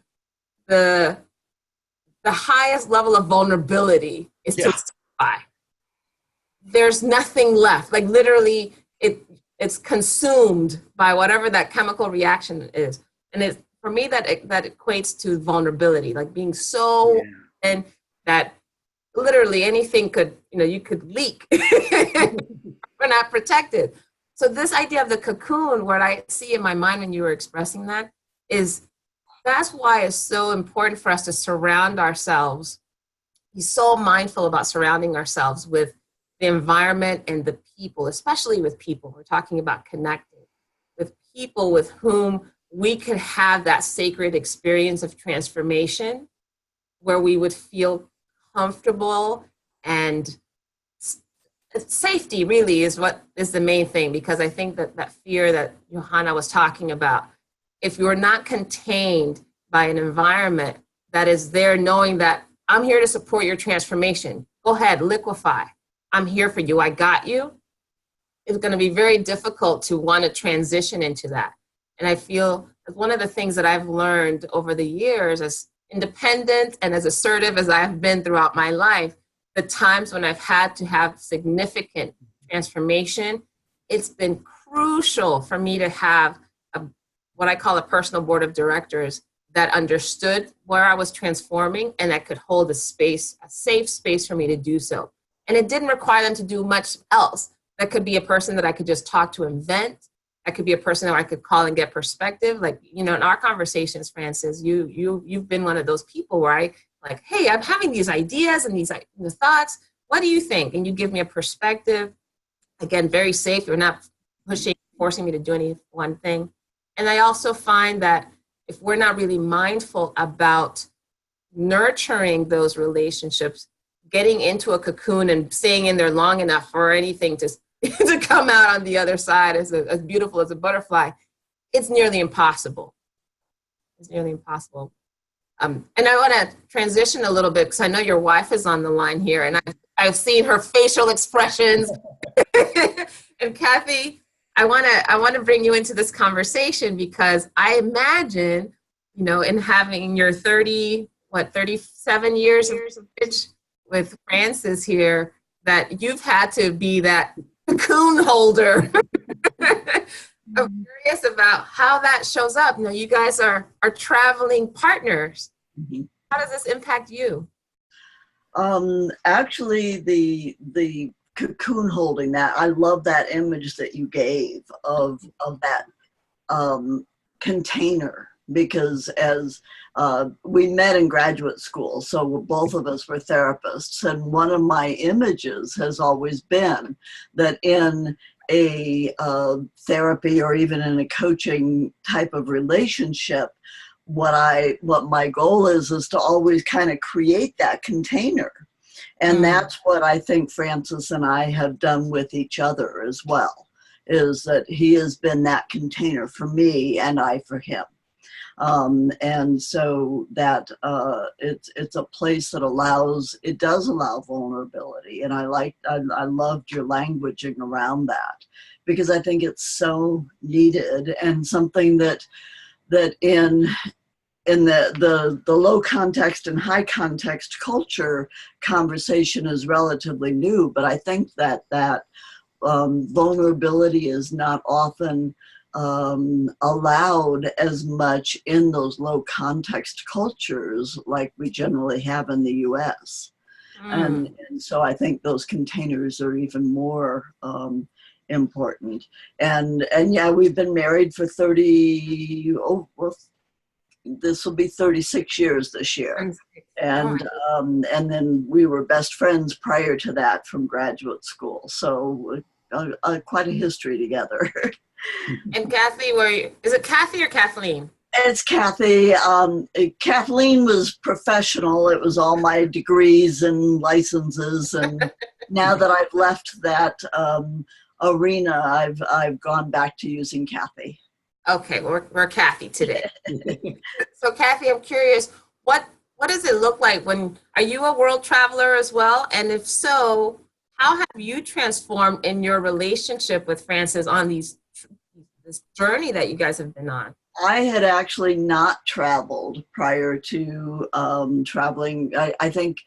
highest level of vulnerability is to liquefy. There's nothing left. Like, literally, it's consumed by whatever that chemical reaction is. And for me, that equates to vulnerability, like being so, and that literally anything could, you could leak. We're not protected. So this idea of the cocoon, what I see in my mind when you were expressing that is, that's why it's so important for us to surround ourselves, be so mindful about surrounding ourselves with the environment and the people, especially with people. We're talking about connecting with people with whom we could have that sacred experience of transformation, where we would feel comfortable, and safety really is what is the main thing, because I think that fear that Johanna was talking about, if you're not contained by an environment that is there knowing that I'm here to support your transformation, go ahead, liquefy, I'm here for you, I got you, it's going to be very difficult to want to transition into that. And I feel one of the things that I've learned over the years, as independent and as assertive as I've been throughout my life, the times when I've had to have significant transformation, it's been crucial for me to have what I call a personal board of directors that understood where I was transforming and that could hold a space, a safe space for me to do so. And it didn't require them to do much else. That could be a person that I could just talk to and vent. That could be a person that I could call and get perspective. Like, in our conversations, Francis, you've been one of those people where I like, hey, I'm having these ideas and these thoughts. What do you think? And you give me a perspective. Again, very safe. You're not pushing, forcing me to do any one thing. And I also find that if we're not really mindful about nurturing those relationships, getting into a cocoon and staying in there long enough for anything to come out on the other side as beautiful as a butterfly, it's nearly impossible. It's nearly impossible. And I want to transition a little bit, because I know your wife is on the line here, and I've seen her facial expressions. And Kathy, I want to bring you into this conversation, because I imagine, in having your 37 years of marriage with Francis here, that you've had to be that cocoon holder. I'm curious about how that shows up. You guys are traveling partners. Mm-hmm. How does this impact you? Actually, the cocoon holding, that I love that image that you gave of that container, because as we met in graduate school, so both of us were therapists, and one of my images has always been that in a therapy or even in a coaching type of relationship, what my goal is to always kind of create that container. And that's what I think Francis and I have done with each other as well, is that he has been that container for me and I for him. And so that it's a place that does allow vulnerability. And I loved your languaging around that, because I think it's so needed, and something that in the low context and high context culture, conversation is relatively new, but I think that vulnerability is not often allowed as much in those low context cultures like we generally have in the US. And so I think those containers are even more important. And yeah, we've been married for this will be 36 years this year. And then we were best friends prior to that from graduate school. So quite a history together. And Kathy, is it Kathy or Kathleen? It's Kathy. Kathleen was professional. It was all my degrees and licenses. And now that I've left that arena, I've gone back to using Kathy. Okay, we're Kathy today. So Kathy, I'm curious, what does it look like are you a world traveler as well? And if so, how have you transformed in your relationship with Francis on this journey that you guys have been on? I had actually not traveled prior to traveling. I think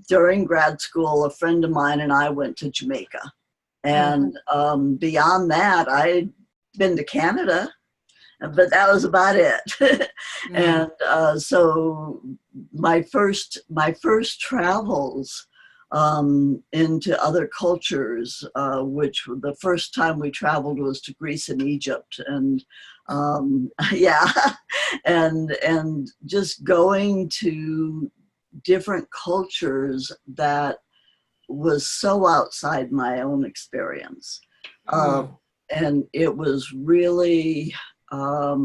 during grad school, a friend of mine and I went to Jamaica. And beyond that, I'd been to Canada but that was about it. And so my first travels into other cultures, which the first time we traveled was to Greece and Egypt, and yeah, and just going to different cultures that was so outside my own experience. And it was really, at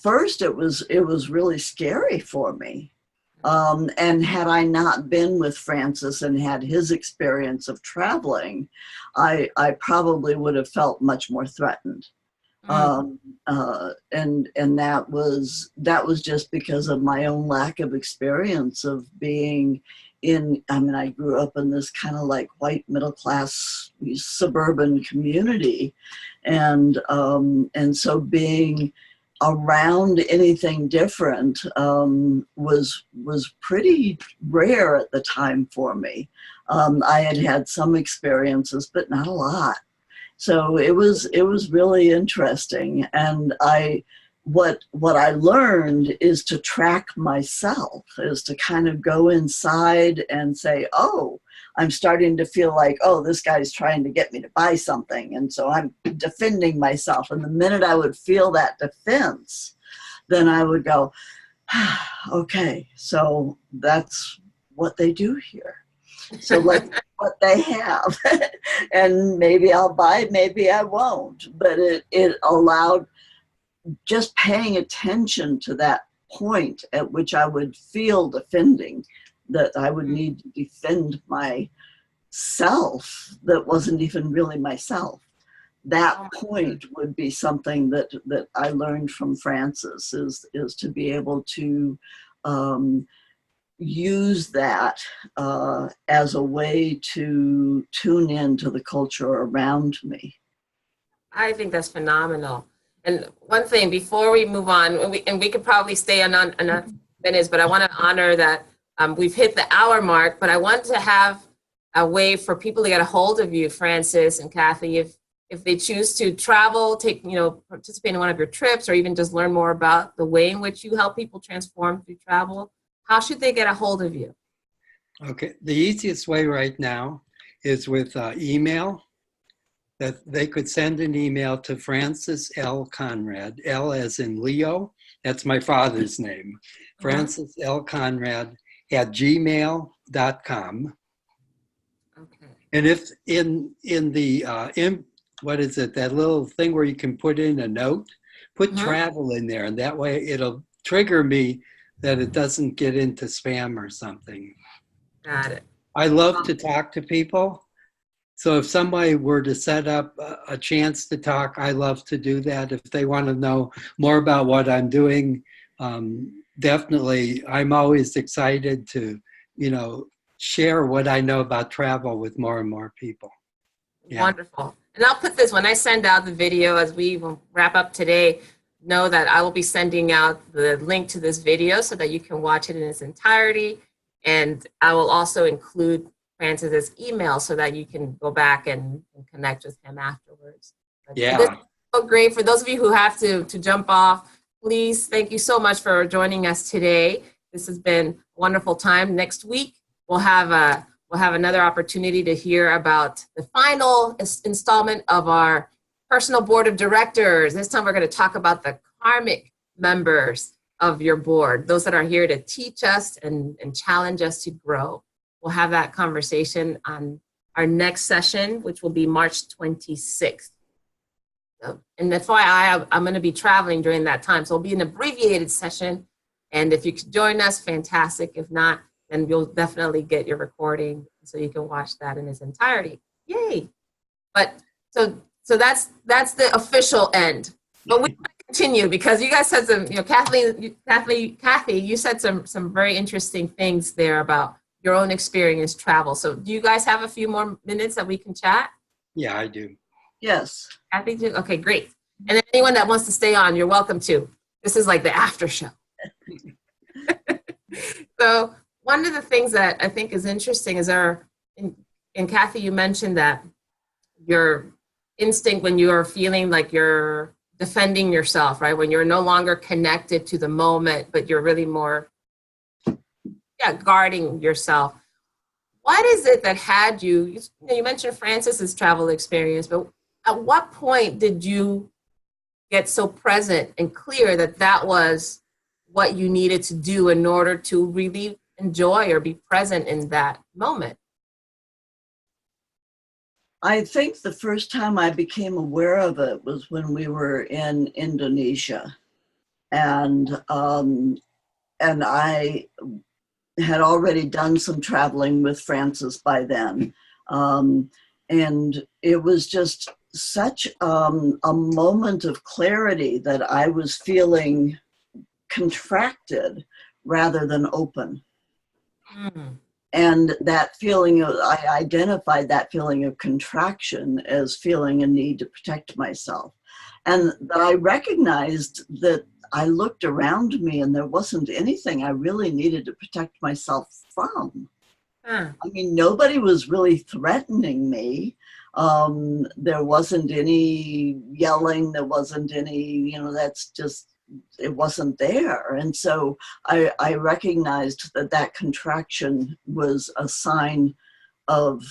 first it was really scary for me. And had I not been with Francis and had his experience of traveling, I probably would have felt much more threatened. And that was just because of my own lack of experience of being I grew up in this kind of like white middle class suburban community, and so being around anything different was pretty rare at the time for me. I had some experiences, but not a lot. So it was really interesting, and what I learned is to track myself, is to kind of go inside and say, oh, I'm starting to feel like, oh, this guy's trying to get me to buy something, and so I'm defending myself. And the minute I would feel that defense, then I would go, okay, so that's what they do here. So let's what they have. And maybe I'll buy, maybe I won't. But it allowed just paying attention to that point at which I would feel defending, that I would need to defend myself that wasn't even really myself. That point would be something that I learned from Francis, is to be able to use that as a way to tune into the culture around me. I think that's phenomenal. And one thing before we move on, and we could probably stay on enough minutes, but I want to honor that we've hit the hour mark, but I want to have a way for people to get a hold of you, Francis and Kathy, if they choose to travel, participate in one of your trips, or even just learn more about the way in which you help people transform through travel. How should they get a hold of you? Okay, the easiest way right now is with email. That they could send an email to francisLconrad, L as in Leo, that's my father's name, francisLconrad @gmail.com. Okay. And if in the, what is it, that little thing where you can put in a note, put travel in there, and that way it'll trigger me that it doesn't get into spam or something. Got it. I love to talk to people. So if somebody were to set up a chance to talk, I love to do that. If they want to know more about what I'm doing, definitely, I'm always excited to, share what I know about travel with more and more people. Yeah. Wonderful. And I'll put this, when I send out the video, as we will wrap up today, know that I will be sending out the link to this video so that you can watch it in its entirety. And I will also include Francis's email so that you can go back and connect with him afterwards. Yeah. This is so great. For those of you who have to jump off, please, thank you so much for joining us today. This has been a wonderful time. Next week, we'll have another opportunity to hear about the final installment of our personal board of directors. This time we're going to talk about the karmic members of your board, those that are here to teach us and challenge us to grow. We'll have that conversation on our next session, which will be March 26th. And FYI, I'm going to be traveling during that time, so it'll be an abbreviated session. And if you could join us, fantastic. If not, then you'll definitely get your recording so you can watch that in its entirety. Yay! But so that's the official end. But we continue because you guys said some, Kathy, you said some very interesting things there about your own experience travel. So do you guys have a few more minutes that we can chat? Yeah, I do. Yes. Kathy, too? Okay, great. And then anyone that wants to stay on, you're welcome to. This is like the after show. So one of the things that I think is interesting is and Kathy, you mentioned that your instinct when you are feeling like you're defending yourself, right? When you're no longer connected to the moment, but you're really more, guarding yourself. What is it that had you mentioned Francis's travel experience, but at what point did you get so present and clear that that was what you needed to do in order to really enjoy or be present in that moment? I think the first time I became aware of it was when we were in Indonesia, and I had already done some traveling with Francis by then, and it was just such a moment of clarity that I was feeling contracted rather than open. Mm. And that feeling, I identified that feeling of contraction as feeling a need to protect myself. And that I recognized that I looked around me and there wasn't anything I really needed to protect myself from. Huh. I mean, nobody was really threatening me. There wasn't any yelling, there wasn't any, that's just, it wasn't there. And so I recognized that contraction was a sign of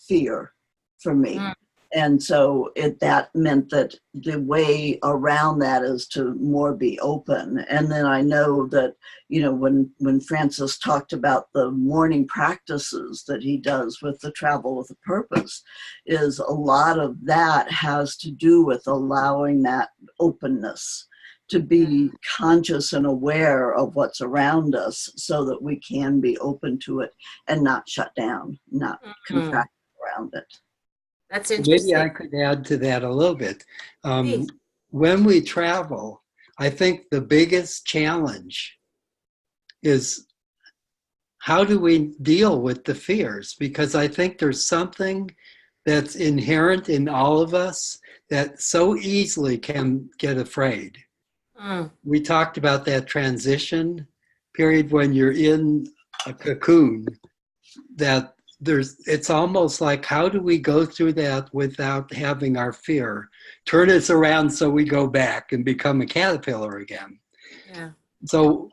fear for me. Mm. And so that meant that the way around that is to more be open. And then I know that, when Francis talked about the morning practices that he does with the travel with a purpose, is a lot of that has to do with allowing that openness, to be conscious and aware of what's around us so that we can be open to it and not shut down, not contract around it. That's interesting. Maybe I could add to that a little bit. Please. When we travel, I think the biggest challenge is how do we deal with the fears? Because I think there's something that's inherent in all of us that so easily can get afraid. Mm. We talked about that transition period when you're in a cocoon, that it's almost like, how do we go through that without having our fear turn us around so we go back and become a caterpillar again? Yeah. So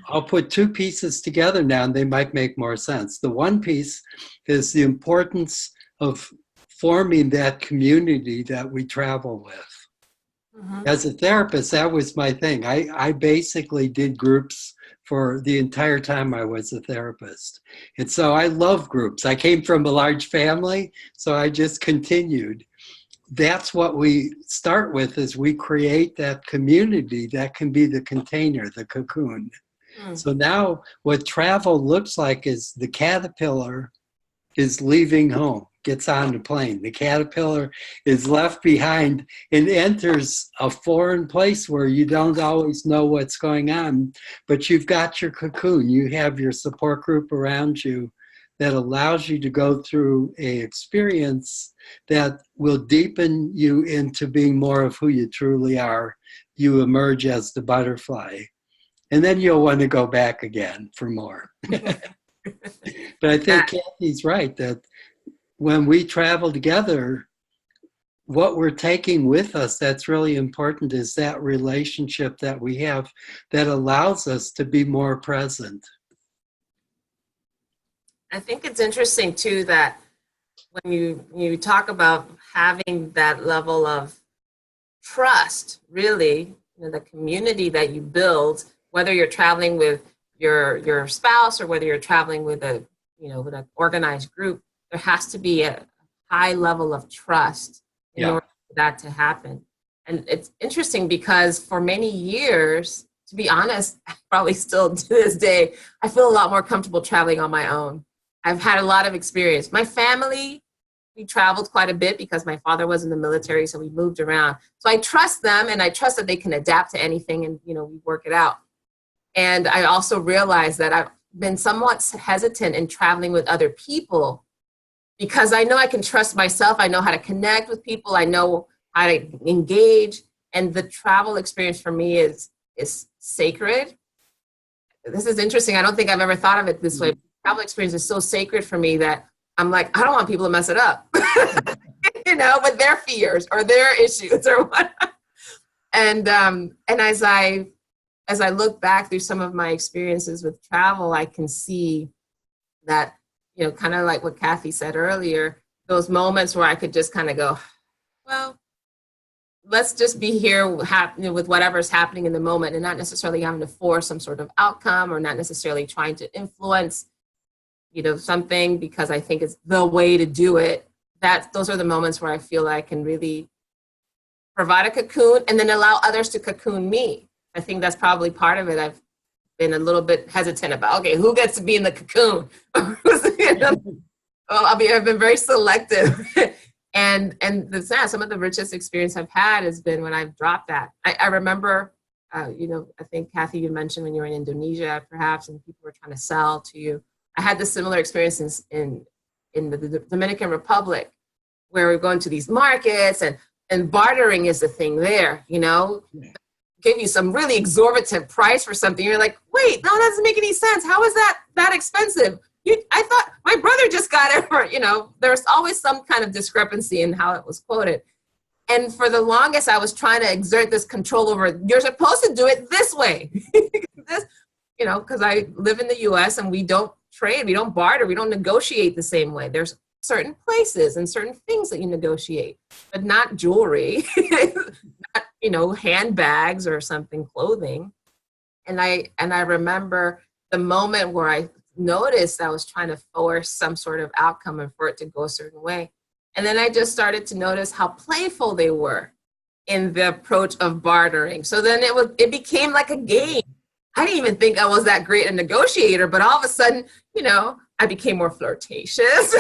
I'll put two pieces together now and they might make more sense. The one piece is the importance of forming that community that we travel with. Mm-hmm. As a therapist, that was my thing. I basically did groups for the entire time I was a therapist. And so I love groups. I came from a large family, so I just continued. That's what we start with, is we create that community that can be the container, the cocoon. Mm. So now what travel looks like is the caterpillar is leaving home, gets on the plane. The caterpillar is left behind and enters a foreign place where you don't always know what's going on, but you've got your cocoon. You have your support group around you that allows you to go through a experience that will deepen you into being more of who you truly are. You emerge as the butterfly. And then you'll want to go back again for more. But I think Kathy's right that when we travel together, what we're taking with us that's really important is that relationship that we have that allows us to be more present. I think it's interesting too that when you talk about having that level of trust, really, the community that you build, whether you're traveling with your spouse or whether you're traveling with with an organized group, there has to be a high level of trust in order for that to happen. And it's interesting because for many years, to be honest, probably still to this day, I feel a lot more comfortable traveling on my own. I've had a lot of experience. My family, we traveled quite a bit because my father was in the military, so we moved around. So I trust them and I trust that they can adapt to anything and, we work it out. And I also realized that I've been somewhat hesitant in traveling with other people because I know I can trust myself. I know how to connect with people. I know how to engage. And the travel experience for me is sacred. This is interesting. I don't think I've ever thought of it this way. Travel experience is so sacred for me that I'm like, I don't want people to mess it up. with their fears or their issues or what. And as I look back through some of my experiences with travel, I can see that, kind of like what Kathy said earlier, those moments where I could just kind of go, well, let's just be here with whatever's happening in the moment, and not necessarily having to force some sort of outcome, or not necessarily trying to influence, something because I think it's the way to do it. Those are the moments where I feel like I can really provide a cocoon and then allow others to cocoon me. I think that's probably part of it. I've been a little bit hesitant about, okay, who gets to be in the cocoon? Well, I've been very selective. and some of the richest experience I've had has been when I've dropped that. I remember, I think Kathy, you mentioned when you were in Indonesia, perhaps, and people were trying to sell to you. I had this similar experience in the Dominican Republic, where we're going to these markets and bartering is the thing there, give you some really exorbitant price for something. You're like, wait, no, that doesn't make any sense. How is that expensive? I thought my brother just got it for, there's always some kind of discrepancy in how it was quoted. And for the longest, I was trying to exert this control over, you're supposed to do it this way. Because I live in the US and we don't trade, we don't barter, we don't negotiate the same way. There's certain places and certain things that you negotiate, but not jewelry, not, handbags or something, clothing. And I remember the moment where I noticed I was trying to force some sort of outcome and for it to go a certain way. And then I just started to notice how playful they were in the approach of bartering. So then it became like a game. I didn't even think I was that great a negotiator, but all of a sudden, I became more flirtatious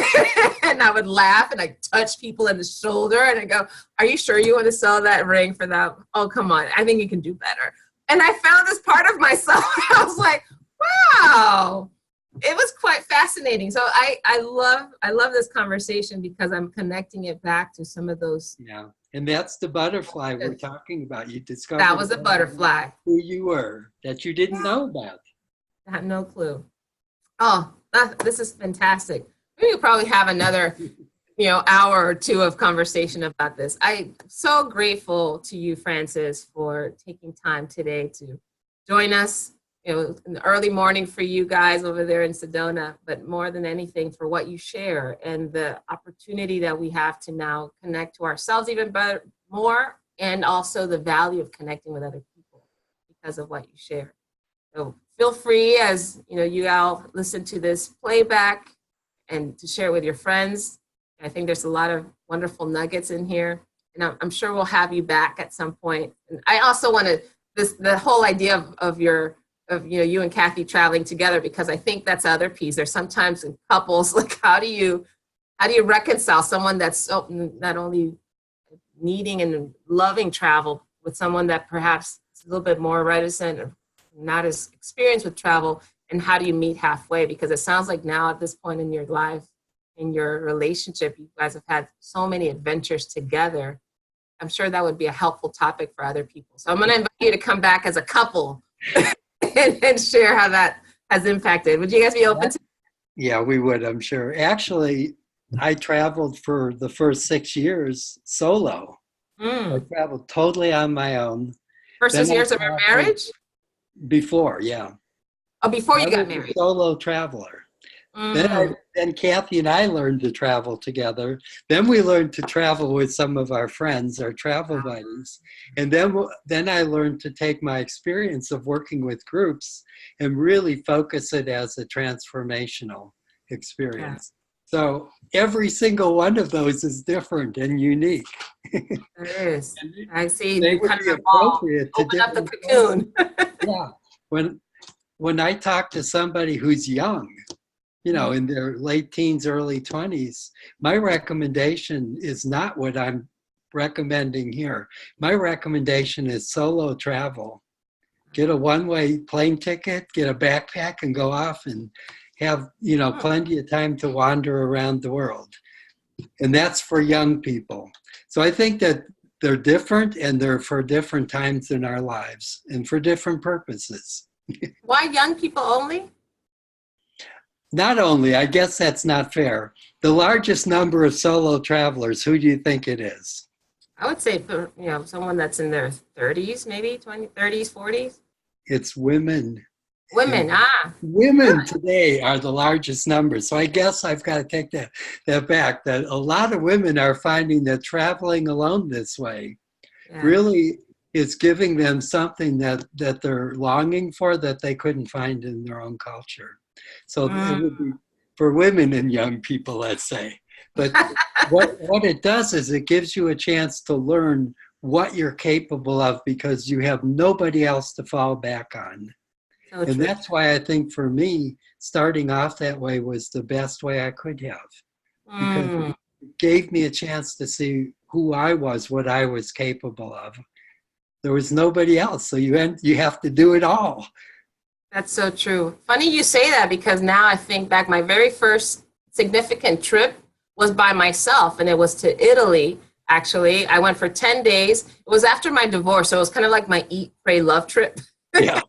and I would laugh and I touch people in the shoulder and I go, are you sure you want to sell that ring for that? Oh, come on. I think you can do better. And I found this part of myself. I was like, wow, it was quite fascinating. So I love this conversation because I'm connecting it back to some of those. Yeah. And that's the butterfly we're talking about. You discovered that was a butterfly. Who you were, that you didn't know about. I had no clue. Oh, this is fantastic. We could probably have another, hour or two of conversation about this. I'm so grateful to you, Francis, for taking time today to join us. In the early morning for you guys over there in Sedona, but more than anything for what you share and the opportunity that we have to now connect to ourselves even better, more, and also the value of connecting with other people because of what you share. So feel free, as you all listen to this playback, and to share it with your friends. I think there's a lot of wonderful nuggets in here, and I'm sure we'll have you back at some point. And I also want to the whole idea of you and Kathy traveling together, because I think that's the other piece. There's sometimes in couples, like how do you reconcile someone that's so not only needing and loving travel with someone that perhaps is a little bit more reticent or not as experienced with travel, and how do you meet halfway? Because it sounds like now at this point in your life, in your relationship, you guys have had so many adventures together. I'm sure that would be a helpful topic for other people. So I'm going to invite you to come back as a couple and share how that has impacted. Would you guys be open to? Yeah, we would, I'm sure. Actually, I traveled for the first 6 years solo. I traveled totally on my own. First 6 years of your marriage? Before, yeah. Oh, before you I got was married. a solo traveler. Then Kathy and I learned to travel together. Then we learned to travel with some of our friends, our travel buddies. And then I learned to take my experience of working with groups and really focus it as a transformational experience. Yeah. So every single one of those is different and unique. It is. I see. They You would kind be of appropriate to open up the cocoon. Yeah. When I talk to somebody who's young, in their late teens, early 20s, my recommendation is not what I'm recommending here. My recommendation is solo travel. Get a one-way plane ticket, get a backpack, and go off and have, plenty of time to wander around the world. And that's for young people. So I think that they're different, and they're for different times in our lives and for different purposes. Why young people only? not only, I guess that's not fair. The largest number of solo travelers, who do you think it is? I would say for, someone that's in their 30s, maybe 30s, 40s. It's women. Women, And women today are the largest number. So I guess I've got to take that back, that a lot of women are finding that traveling alone this way yeah. really is giving them something that they're longing for that they couldn't find in their own culture. So it would be for women and young people, let's say. But what it does is it gives you a chance to learn what you're capable of because you have nobody else to fall back on. So And true. that's why I think for me, starting off that way was the best way I could have. Because it gave me a chance to see who I was, what I was capable of. There was nobody else, so you have to do it all. That's so true. Funny you say that because now I think back, my very first significant trip was by myself, and it was to Italy, actually. I went for 10 days. It was after my divorce, so it was kind of like my eat, pray, love trip. Yeah.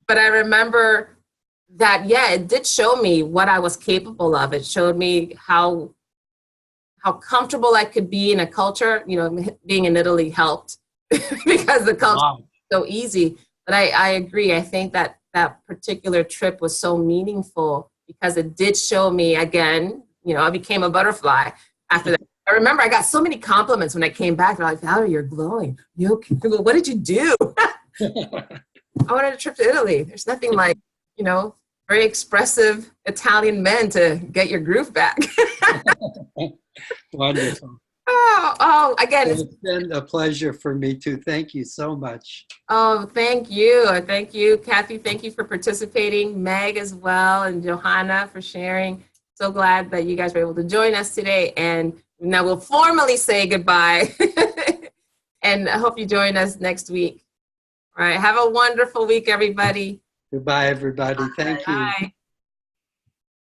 But I remember that, yeah, it did show me what I was capable of. It showed me how comfortable I could be in a culture. Being in Italy helped because the culture was so easy. But I agree. I think that particular trip was so meaningful because it did show me, again, I became a butterfly after that. I remember I got so many compliments when I came back. They're like, Valerie, you're glowing. You okay? What did you do? I wanted a trip to Italy. There's nothing like, very expressive Italian men to get your groove back. Wonderful. Oh, again. It's been a pleasure for me too. Thank you so much. Oh, thank you. Thank you, Kathy. Thank you for participating. Meg as well, and Johanna for sharing. So glad that you guys were able to join us today. And now we'll formally say goodbye. And I hope you join us next week. All right. Have a wonderful week, everybody. Goodbye, everybody. Thank you. Bye.